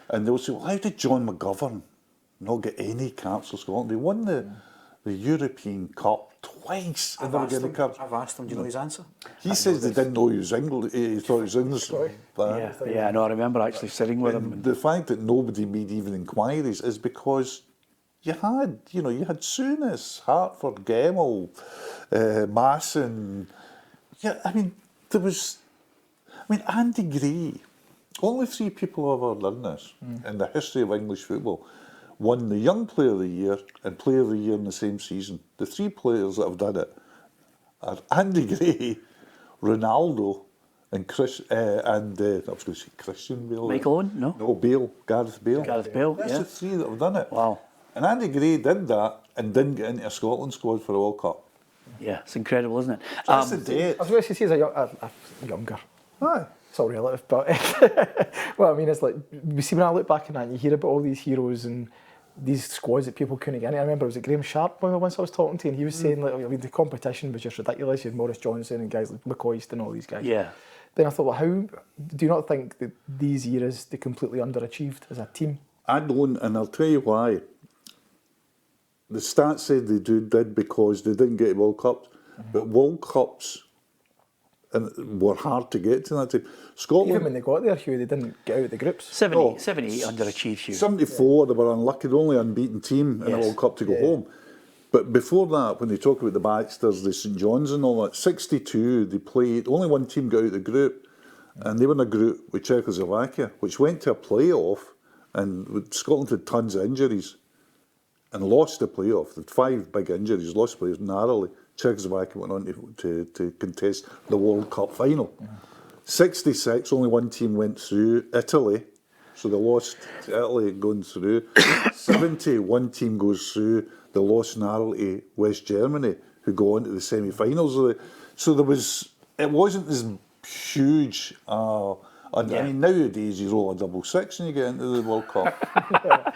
and they'll say, well, how did John McGovern not get any caps for Scotland? They won the European Cup twice. I've asked him, do you know his answer? He says they didn't know he was English. He thought he was English. Yeah, I remember actually sitting with him. The fact that nobody made even inquiries is because you had Souness, Hartford, Gemmell, Masson. Yeah, Andy Gray. Only 3 people have ever done this in the history of English football. Won the Young Player of the Year and Player of the Year in the same season. The 3 players that have done it are Andy Gray, Ronaldo, and I was going to say Christian Bale. Michael Owen? No, Bale, Gareth Bale. Gareth Bale, That's the 3 that have done it. Wow. And Andy Gray did that and didn't get into a Scotland squad for a World Cup. Yeah, it's incredible, isn't it? That's the date. I was going to say he's a younger. Aye. It's all relative, but well, I mean, it's like, you see, when I look back on that, you hear about all these heroes and these squads that people couldn't get in. I remember it was Graham Sharp once I was talking to, and he was saying like, I mean, the competition was just ridiculous. You had Maurice Johnson and guys like McCoist and all these guys. Yeah. Then I thought, well, how do you not think that these eras they completely underachieved as a team? I don't, and I'll tell you why. The stats said they did because they didn't get World Cups, but World Cups were hard to get to that time. Scotland, Even when they got there, Hugh, they didn't get out of the groups. 78 underachieved, Hugh. 74, they were unlucky, the only unbeaten team in the World Cup to go home. But before that, when they talk about the Baxters, the St John's and all that, 62, they played, only one team got out of the group, and they were in a group with Czechoslovakia, which went to a playoff, and Scotland had tons of injuries, and lost the playoff. They had 5 big injuries, lost the playoff narrowly. Czechoslovakia went on to contest the World Cup final. 66, only one team went through, Italy, so they lost to Italy going through. 70, one team goes through, they lost narrowly to West Germany, who go on to the semi-finals. So it wasn't as huge. I mean, nowadays you roll a 66 and you get into the World Cup.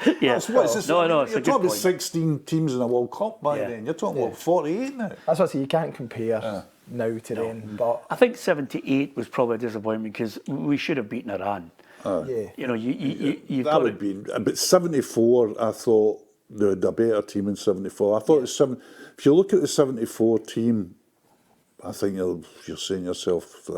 It's You're a talking good about point. 16 teams in a World Cup by then. You're talking about 48 now. That's what I say, you can't compare now to then. But I think 78 was probably a disappointment because we should have beaten Iran. You know, you've That got would be. But 74, I thought they had a better team in 74. I thought it was if you look at the 74 team, I think you're saying to yourself,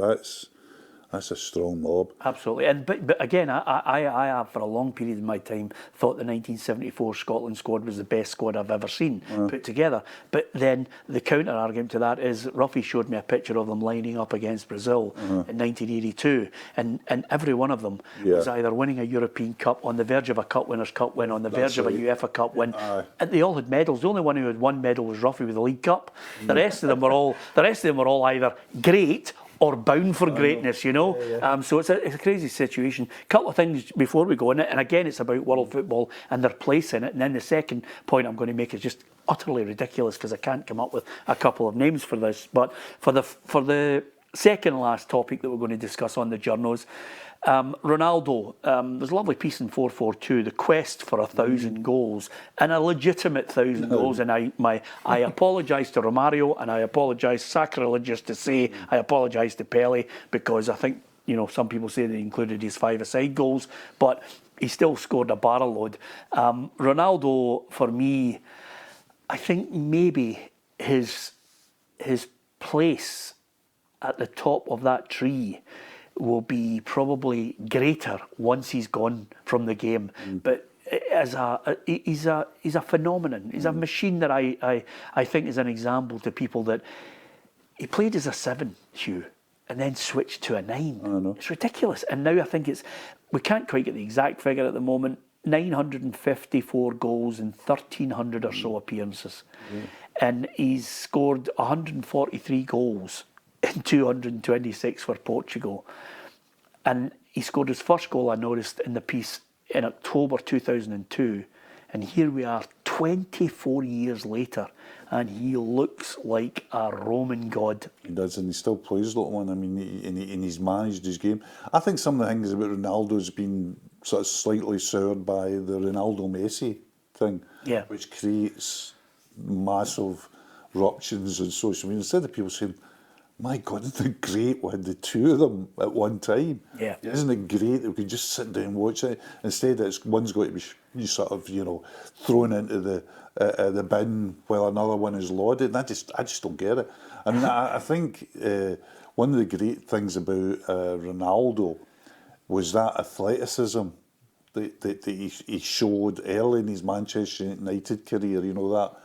that's a strong mob. Absolutely, and but again, I have for a long period in my time thought the 1974 Scotland squad was the best squad I've ever seen put together. But then the counter argument to that is Ruffy showed me a picture of them lining up against Brazil in 1982, and every one of them was either winning a European Cup, on the verge of a Cup Winners' Cup win, on the verge of a UEFA Cup win, and they all had medals. The only one who had one medal was Ruffy with the League Cup. The rest of them were all either great or bound for greatness, you know. So it's a crazy situation. Couple of things before we go in it, and again, it's about world football and their place in it. And then the second point I'm going to make is just utterly ridiculous because I can't come up with a couple of names for this. But for the second last topic that we're going to discuss on the Journos, Ronaldo, there's a lovely piece in 442, the quest for 1,000 goals, and a legitimate 1,000 goals. And I apologise to Romario, and I apologise, sacrilegious to say, I apologise to Pele, because I think, you know, some people say they included his 5-a-side goals, but he still scored a barrel load. Ronaldo, for me, I think maybe his place at the top of that tree will be probably greater once he's gone from the game. But he's a phenomenon. He's a machine that I think is an example to people that he played as a 7, Hugh, and then switched to a 9. I know. It's ridiculous. And now I think we can't quite get the exact figure at the moment, 954 goals in 1,300 or so appearances. And he's scored 143 goals in 226 for Portugal. And he scored his first goal, I noticed, in the piece in October 2002. And here we are 24 years later, and he looks like a Roman god. He does, and he still plays little one. I mean, and he's managed his game. I think some of the things about Ronaldo's been sort of slightly soured by the Ronaldo-Messi thing, which creates massive ruptions on social media. Instead of people saying, my God, isn't it great we had the two of them at one time? Yeah. Isn't it great that we could just sit down and watch it? Instead, one's got to be sort of, you know, thrown into the bin while another one is lauded. And I just don't get it. I mean, I think one of the great things about Ronaldo was that athleticism that he showed early in his Manchester United career, you know, that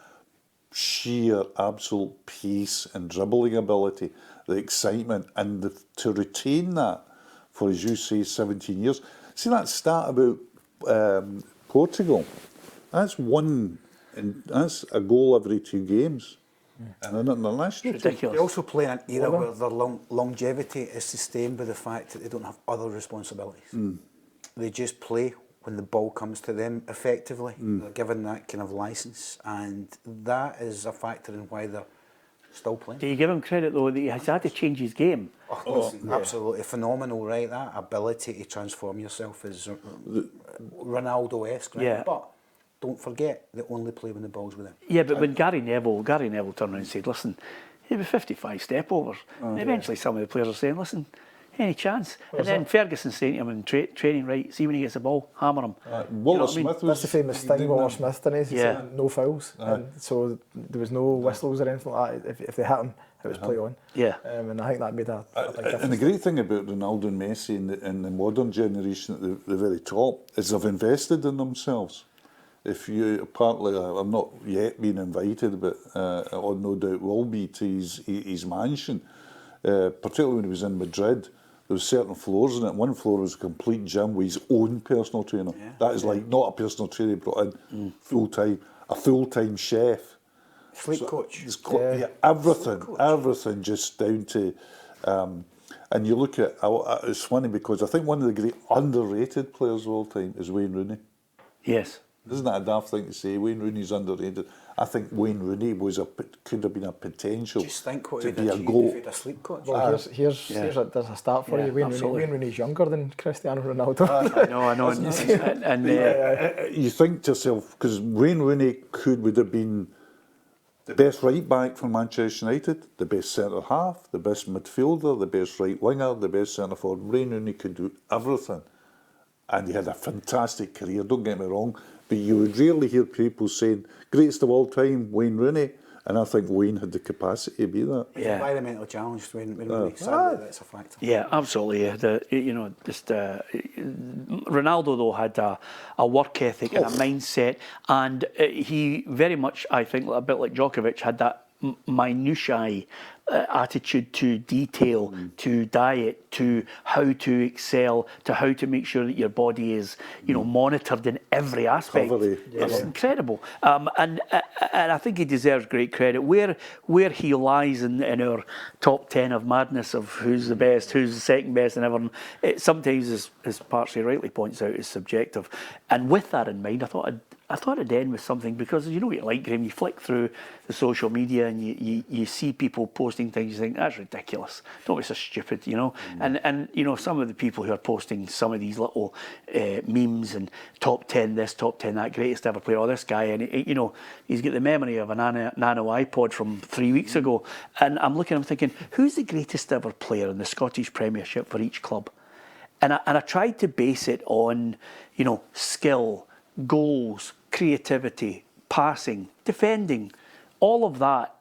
sheer absolute pace and dribbling ability, the excitement, and to retain that for, as you say, 17 years. See that stat about Portugal? That's that's a goal every 2 games. And an international Ridiculous. They also play in an era where their longevity is sustained by the fact that they don't have other responsibilities. They just play when the ball comes to them effectively. They're given that kind of licence, and that is a factor in why they're still playing. Do you give him credit, though, that he has had to change his game? Absolutely phenomenal, right? That ability to transform yourself is Ronaldo-esque, right? Yeah. But don't forget, they only play when the ball's with them. Yeah, but when Gary Neville turned around and said, listen, it was 55 step-overs. And eventually some of the players are saying, listen, any chance? And then Ferguson saying to him in training, right, see when he gets the ball, hammer him. Wallace Smith was... That's the famous thing Wallace Smith done. He said no fouls. And so there was no whistles or anything like that. If they hit him, it was play on. Yeah. And I think that made a big difference. And the great thing about Ronaldo and Messi in the modern generation at the very top is they've invested in themselves. If you, partly, I'm not yet been invited, but or no doubt will be to his mansion, particularly when he was in Madrid. There was certain floors in it. One floor was a complete gym with his own personal trainer. Yeah. That is like not a personal trainer he brought in full-time, a full-time chef. Sleep coach. Everything just down to... and you look at... It's funny because I think one of the great underrated players of all time is Wayne Rooney. Yes. Isn't that a daft thing to say? Wayne Rooney's underrated. I think Wayne Rooney could have been a potential Just think what to he'd be a achieved goal. if he'd a sleep coach. Well, there's a start for you. Wayne Rooney's younger than Cristiano Ronaldo. I know. You think to yourself, because Wayne Rooney would have been the best right back for Manchester United, the best centre half, the best midfielder, the best right winger, the best centre forward. Wayne Rooney could do everything, and he had a fantastic career. Don't get me wrong. But you would rarely hear people saying, greatest of all time, Wayne Rooney. And I think Wayne had the capacity to be that. Yeah. Environmental challenge, Wayne Rooney. Sadly, that's a fact. Yeah, absolutely. Ronaldo, though, had a work ethic and a mindset. And he very much, I think, a bit like Djokovic, had that minutiae attitude to detail, to diet, to how to excel, to how to make sure that your body is, monitored in every aspect. It's incredible, and I think he deserves great credit. Where he lies in our top 10 of madness of who's the best, who's the second best, and everything, it sometimes, as Parksy rightly points out, is subjective. And with that in mind, I thought I'd end with something, because you know what you like, Graham, you flick through the social media and you see people posting things, you think, that's ridiculous, don't be so stupid, and some of the people who are posting some of these little memes and top 10 this, top 10 that, greatest ever player, or this guy, and he's got the memory of a nano iPod from 3 weeks ago, and I'm looking, I'm thinking, who's the greatest ever player in the Scottish Premiership for each club? And I tried to base it on, skill, goals, creativity, passing, defending, all of that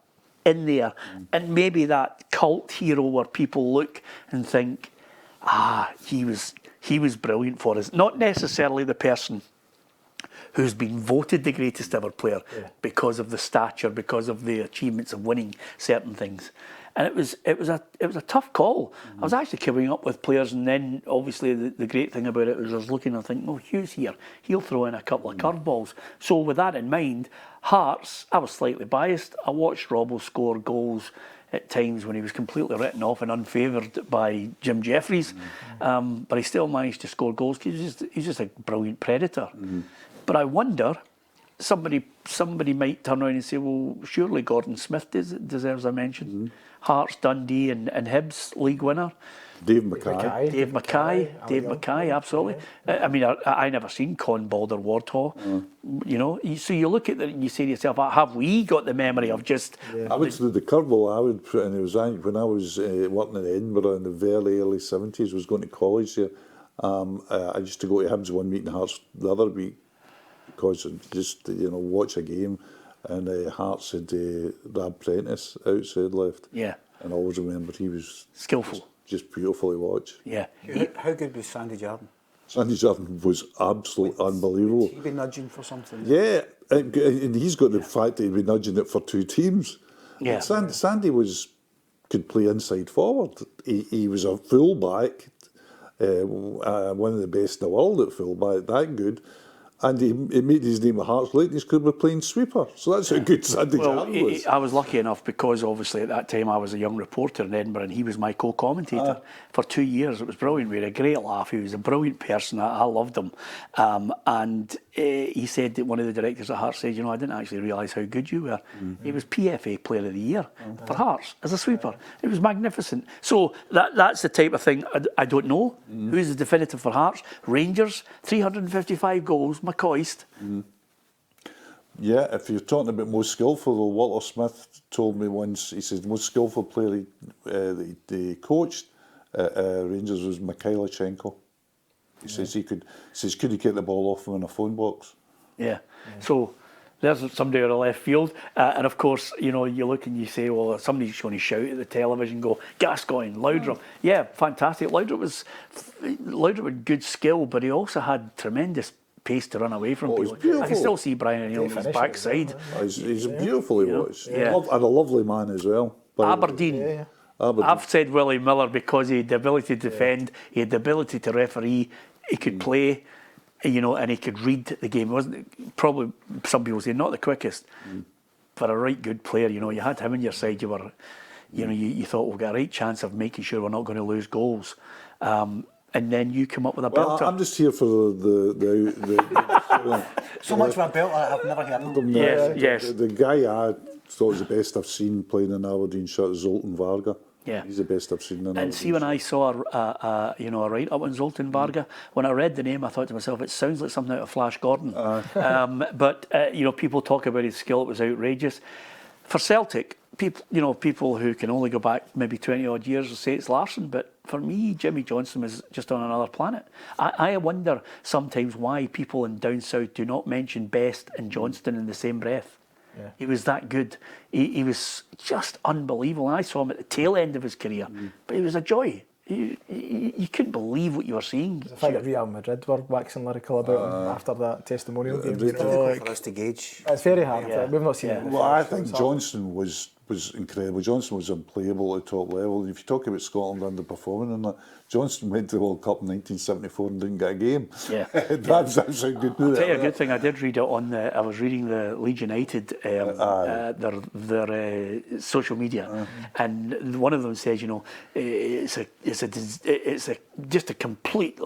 in there, and maybe that cult hero where people look and think, he was brilliant for us. Not necessarily the person who's been voted the greatest ever player because of the stature, because of the achievements of winning certain things. And it was a tough call. I was actually coming up with players, and then obviously the great thing about it was I was looking and thinking, Hugh's here, he'll throw in a couple of curveballs. So with that in mind, Hearts, I was slightly biased. I watched Robbo score goals at times when he was completely written off and unfavoured by Jim Jeffries, but he still managed to score goals because he's just a brilliant predator. But I wonder, somebody might turn around and say, well, surely Gordon Smith deserves a mention. Hearts, Dundee and Hibs league winner. Dave Mackay. Dave Mackay, absolutely. I mean, I never seen Conbald or Wardhaw. So you look at it and you say to yourself, have we got the memory of just... I would say the curveball I would put in, it was when I was working in Edinburgh in the very early 70s, was going to college there. I used to go to Hibs one week and Hearts the other week, because just, watch a game, and Hearts had Rab Prentice outside left. Yeah. And I always remember he was... skillful. Just beautiful to watch. Yeah. How good was Sandy Jardine? Sandy Jardine was absolutely unbelievable. He'd be nudging for something. Yeah, and he's got the fact that he'd be nudging it for two teams. Yeah. Sandy could play inside forward. He was a full-back, one of the best in the world at full-back, that good. And he made his name at Hearts late in his career playing sweeper. So that's how good Sandy Jardine was. I was lucky enough because obviously at that time I was a young reporter in Edinburgh and he was my co-commentator for 2 years. It was brilliant. We had a great laugh. He was a brilliant person. I loved him. And he said that one of the directors at Hearts said, I didn't actually realise how good you were. He was PFA Player of the Year for Hearts as a sweeper. It was magnificent. So that's the type of thing I don't know. Who's the definitive for Hearts? Rangers, 355 goals. McCoist. Yeah, if you're talking about most skillful, though, Walter Smith told me once, he says the most skillful player that he coached at Rangers was Mikhailichenko. He says could he get the ball off him in a phone box? Yeah. So there's somebody out of left field, and of course, you know, you look and you say, well, somebody's going to shout at the television, go Gascoigne, Laudrup. Yeah, fantastic. Laudrup had good skill, but he also had tremendous pace to run away from people. I can still see Brian O'Neill's backside. He's beautiful, he was. Yeah. And a lovely man as well. Aberdeen. I've said Willie Miller because he had the ability to defend, he had the ability to referee, he could play, you know, and he could read the game. He wasn't probably, some people say, not the quickest, but a right good player. You know, you had him on your side. You were, you know, you thought we've got a right chance of making sure we're not going to lose goals. And then you come up with a belter. I'm just here for the So much for a belter, I've never heard of him. Yes. The guy I thought was the best I've seen playing in Aberdeen shirt is Zoltan Varga. Yeah. He's the best I've seen in Aberdeen. And see, when I saw a write up on Zoltan Varga, when I read the name, I thought to myself, it sounds like something out of Flash Gordon. But you know, people talk about his skill; it was outrageous. For Celtic, people who can only go back maybe 20 odd years will say it's Larsson, but for me, Jimmy Johnson was just on another planet. I wonder sometimes why people in down south do not mention Best and Johnston in the same breath. Yeah. He was that good. He was just unbelievable. I saw him at the tail end of his career, but he was a joy. You couldn't believe what you were seeing. The fact that Real Madrid were waxing lyrical about him after that testimonial game. It's difficult for us to gauge. It's very hard. We've not seen it. Well, I think Johnson was incredible. Johnson was unplayable at top level. And if you talk about Scotland underperforming, and that, Johnson went to the World Cup in 1974 and didn't get a game. Yeah, that's how good. I'll tell you a good thing. I did read it on I was reading the Leeds United their social media, and one of them says, you know, it's just a complete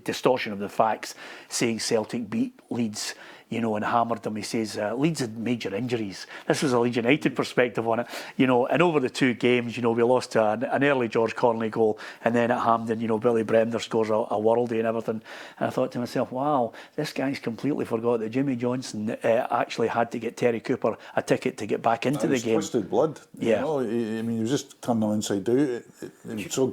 distortion of the facts, saying Celtic beat Leeds, you know, and hammered them. He says Leeds had major injuries. This was a Leeds United perspective on it, you know, and over the two games, you know, we lost to an early George Connolly goal, and then at Hampden, you know, Billy Bremner scores a worldie and everything. And I thought to myself, wow, this guy's completely forgot that Jimmy Johnson actually had to get Terry Cooper a ticket to get back into the game. Twisted blood. Yeah. You know, I mean, he was just turning inside out. So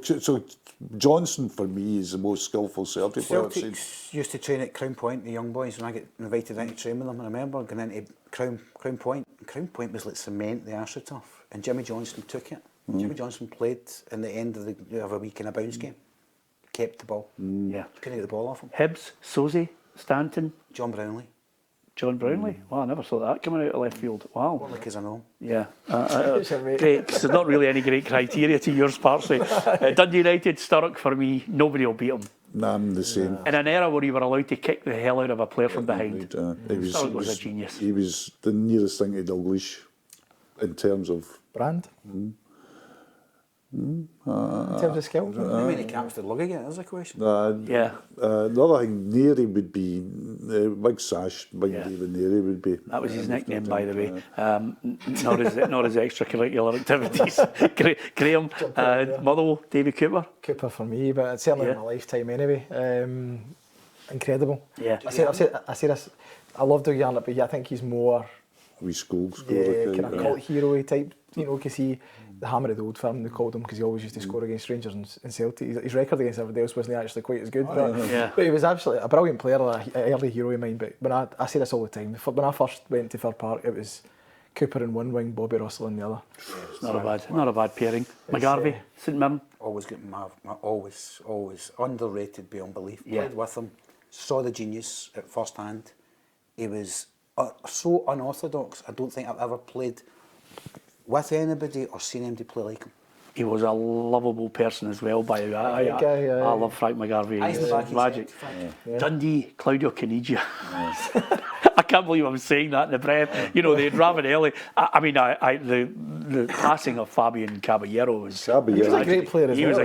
Johnson, for me, is the most skillful Celtic player I've seen. Celtics used to train at Crown Point, the young boys, when I get invited in to train with them. I remember going into Crown Point. And Crown Point was like cement, the AstroTurf, and Jimmy Johnson took it. Jimmy Johnson played in the end of a week in a bounce game. Kept the ball. Yeah. Couldn't get the ball off him. Hibs, Sosie, Stanton. John Brownlee. John Brownlee. Wow, I never saw that coming out of left field. Wow. Well, because I know. Yeah. Great. Because there's not really any great criteria to yours, Parsley. Dundee United, Sturrock, for me, nobody will beat him. Nah, I'm the same. In an era where you were allowed to kick the hell out of a player from behind, Sturrock was a genius. He was the nearest thing to Dalglish in terms of... Brand? In terms of skill? How many caps did Luggy get? That's a question. Yeah. The other thing, Neary would be, Big Sash, Big David Neary would be. That was his nickname, by the way. Not his extracurricular activities. Graham, Motherwell, David Cooper. Cooper for me, but it's certainly in my lifetime anyway. Incredible. Yeah. I say this, I love Doug Yarnett, but I think he's more... We scored. Kind of cult hero type, you know, because the hammer of the old firm, they called him, because he always used to score against Rangers and Celtic. His record against everybody else wasn't actually quite as good, but he was absolutely a brilliant player, an early hero of mine. But when I say this all the time, when I first went to Fir Park, it was Cooper in one wing, Bobby Russell in the other. Not a bad pairing. McGarvey, St Mirren. Always underrated beyond belief. Played with him, saw the genius at first hand. He was so unorthodox. I don't think I've ever played with anybody or seen anybody play like him. He was a lovable person as well, by the way. I love Frank McGarvey. He's magic. Dundee, Claudio Caniggia. I can't believe I'm saying that in the breath. You know, they had Ravanelli. The passing of Fabian Caballero was... He was a great player as well. He was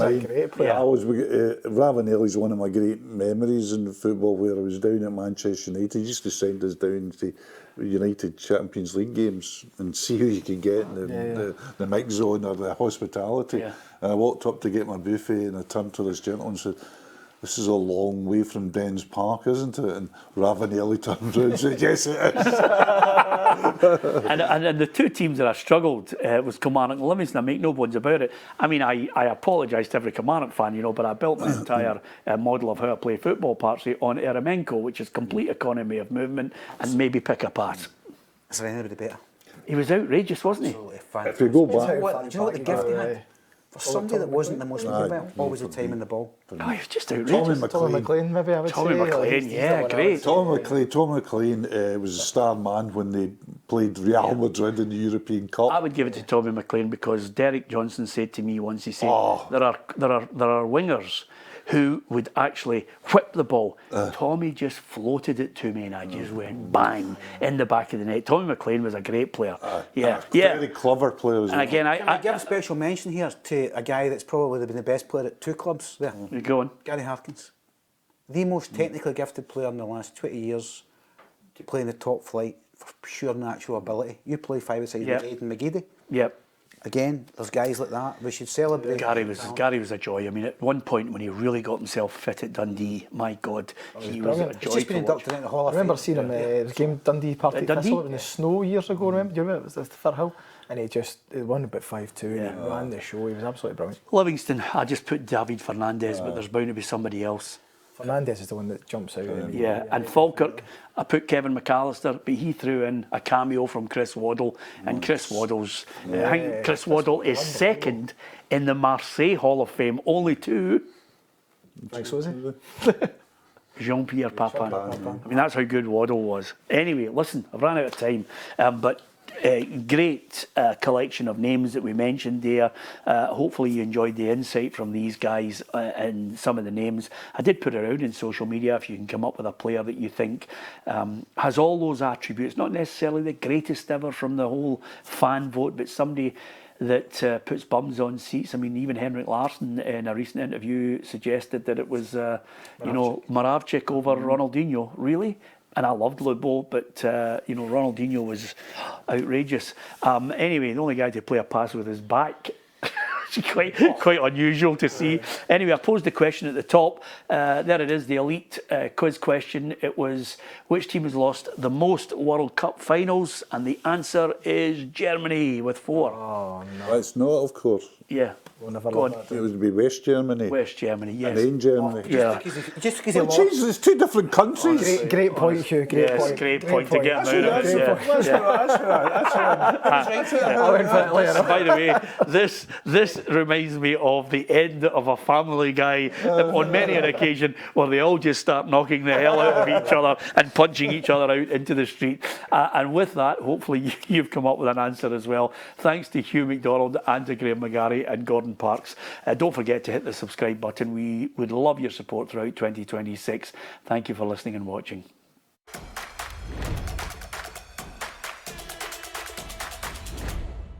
a great player. Ravanelli's one of my great memories in football, where I was down at Manchester United. He used to send us down to United Champions League games and see who you could get in the mix zone or the hospitality. And I walked up to get my buffet and I turned to this gentleman and said, this is a long way from Dens Park, isn't it? And Ravanelli turned around and said, yes, it is. And the two teams that I struggled was Kilmarnock and Livingston. I make no bones about it. I mean, I apologise to every Kilmarnock fan, you know, but I built my entire model of how I play football partly on Eremenko, which is complete economy of movement and maybe pick a pass. Is there anybody better? He was outrageous, wasn't he? Absolutely If you go back, Do you know what the gift he had? For somebody that wasn't the most mobile, always the time in the ball. Oh, he was just outrageous. Tommy McLean, maybe I would Tommy say. McLean, yeah, great. Tom McLean was a star man when they played Real Madrid in the European Cup. I would give it to Tommy McLean because Derek Johnson said to me once, he said, there are wingers who would actually whip the ball. Tommy just floated it to me and I just went bang in the back of the net. Tommy McLean was a great player. Very clever player as well. And again, I give a special mention here to a guy that's probably been the best player at two clubs there. You're going. Gary Harkins. The most technically gifted player in the last 20 years, playing the top flight for pure natural ability. You play five-a-side with Aidan McGeady. Yep. Again, there's guys like that. We should celebrate. Gary was a joy. I mean, at one point when he really got himself fit at Dundee, my God, he was a joy. He's just been inducted into the Hall I of Fame. remember seeing him the game Dundee Partick Dundee? Thistle in the snow years ago. Remember? Do you remember? It was the Firhill, and he won about 5-2 and he ran the show. He was absolutely brilliant. Livingston, I just put David Fernandez, but there's bound to be somebody else. Fernandez is the one that jumps out at me. Yeah, and Falkirk, I put Kevin McAllister, but he threw in a cameo from Chris Waddle, and Chris Waddle's, I think Chris Waddle is second in the Marseille Hall of Fame, only to Thanks, Susie. Jean-Pierre Papin. I mean, that's how good Waddle was. Anyway, listen, I've run out of time, but great collection of names that we mentioned there. Hopefully you enjoyed the insight from these guys and some of the names. I did put it out in social media if you can come up with a player that you think has all those attributes, not necessarily the greatest ever from the whole fan vote, but somebody that puts bums on seats. I mean, even Henrik Larsson in a recent interview suggested that it was, Moravcik over Ronaldinho. Really? And I loved Lubo, but, Ronaldinho was outrageous. Anyway, the only guy to play a pass with his back. Quite unusual to see. Anyway, I posed the question at the top. There it is, the elite quiz question. It was, which team has lost the most World Cup finals? And the answer is Germany with 4. Oh, no. It's not, of course. Yeah. We'll never Go love on. that. It would be West Germany. West Germany, yes. And in Germany. Yeah. Just because he Well, lost. Jesus, it's two different countries. Great point, Hugh. Great Yes, point. great point to get him out of it. I went for it later. By the way, this reminds me of the end of a Family Guy on many an occasion where they all just start knocking the hell out of each other and punching each other out into the street. And with that, hopefully you've come up with an answer as well. Thanks to Hugh MacDonald and to Graham McGarry and Gordon Parks. Don't forget to hit the subscribe button. We would love your support throughout 2026. Thank you for listening and watching.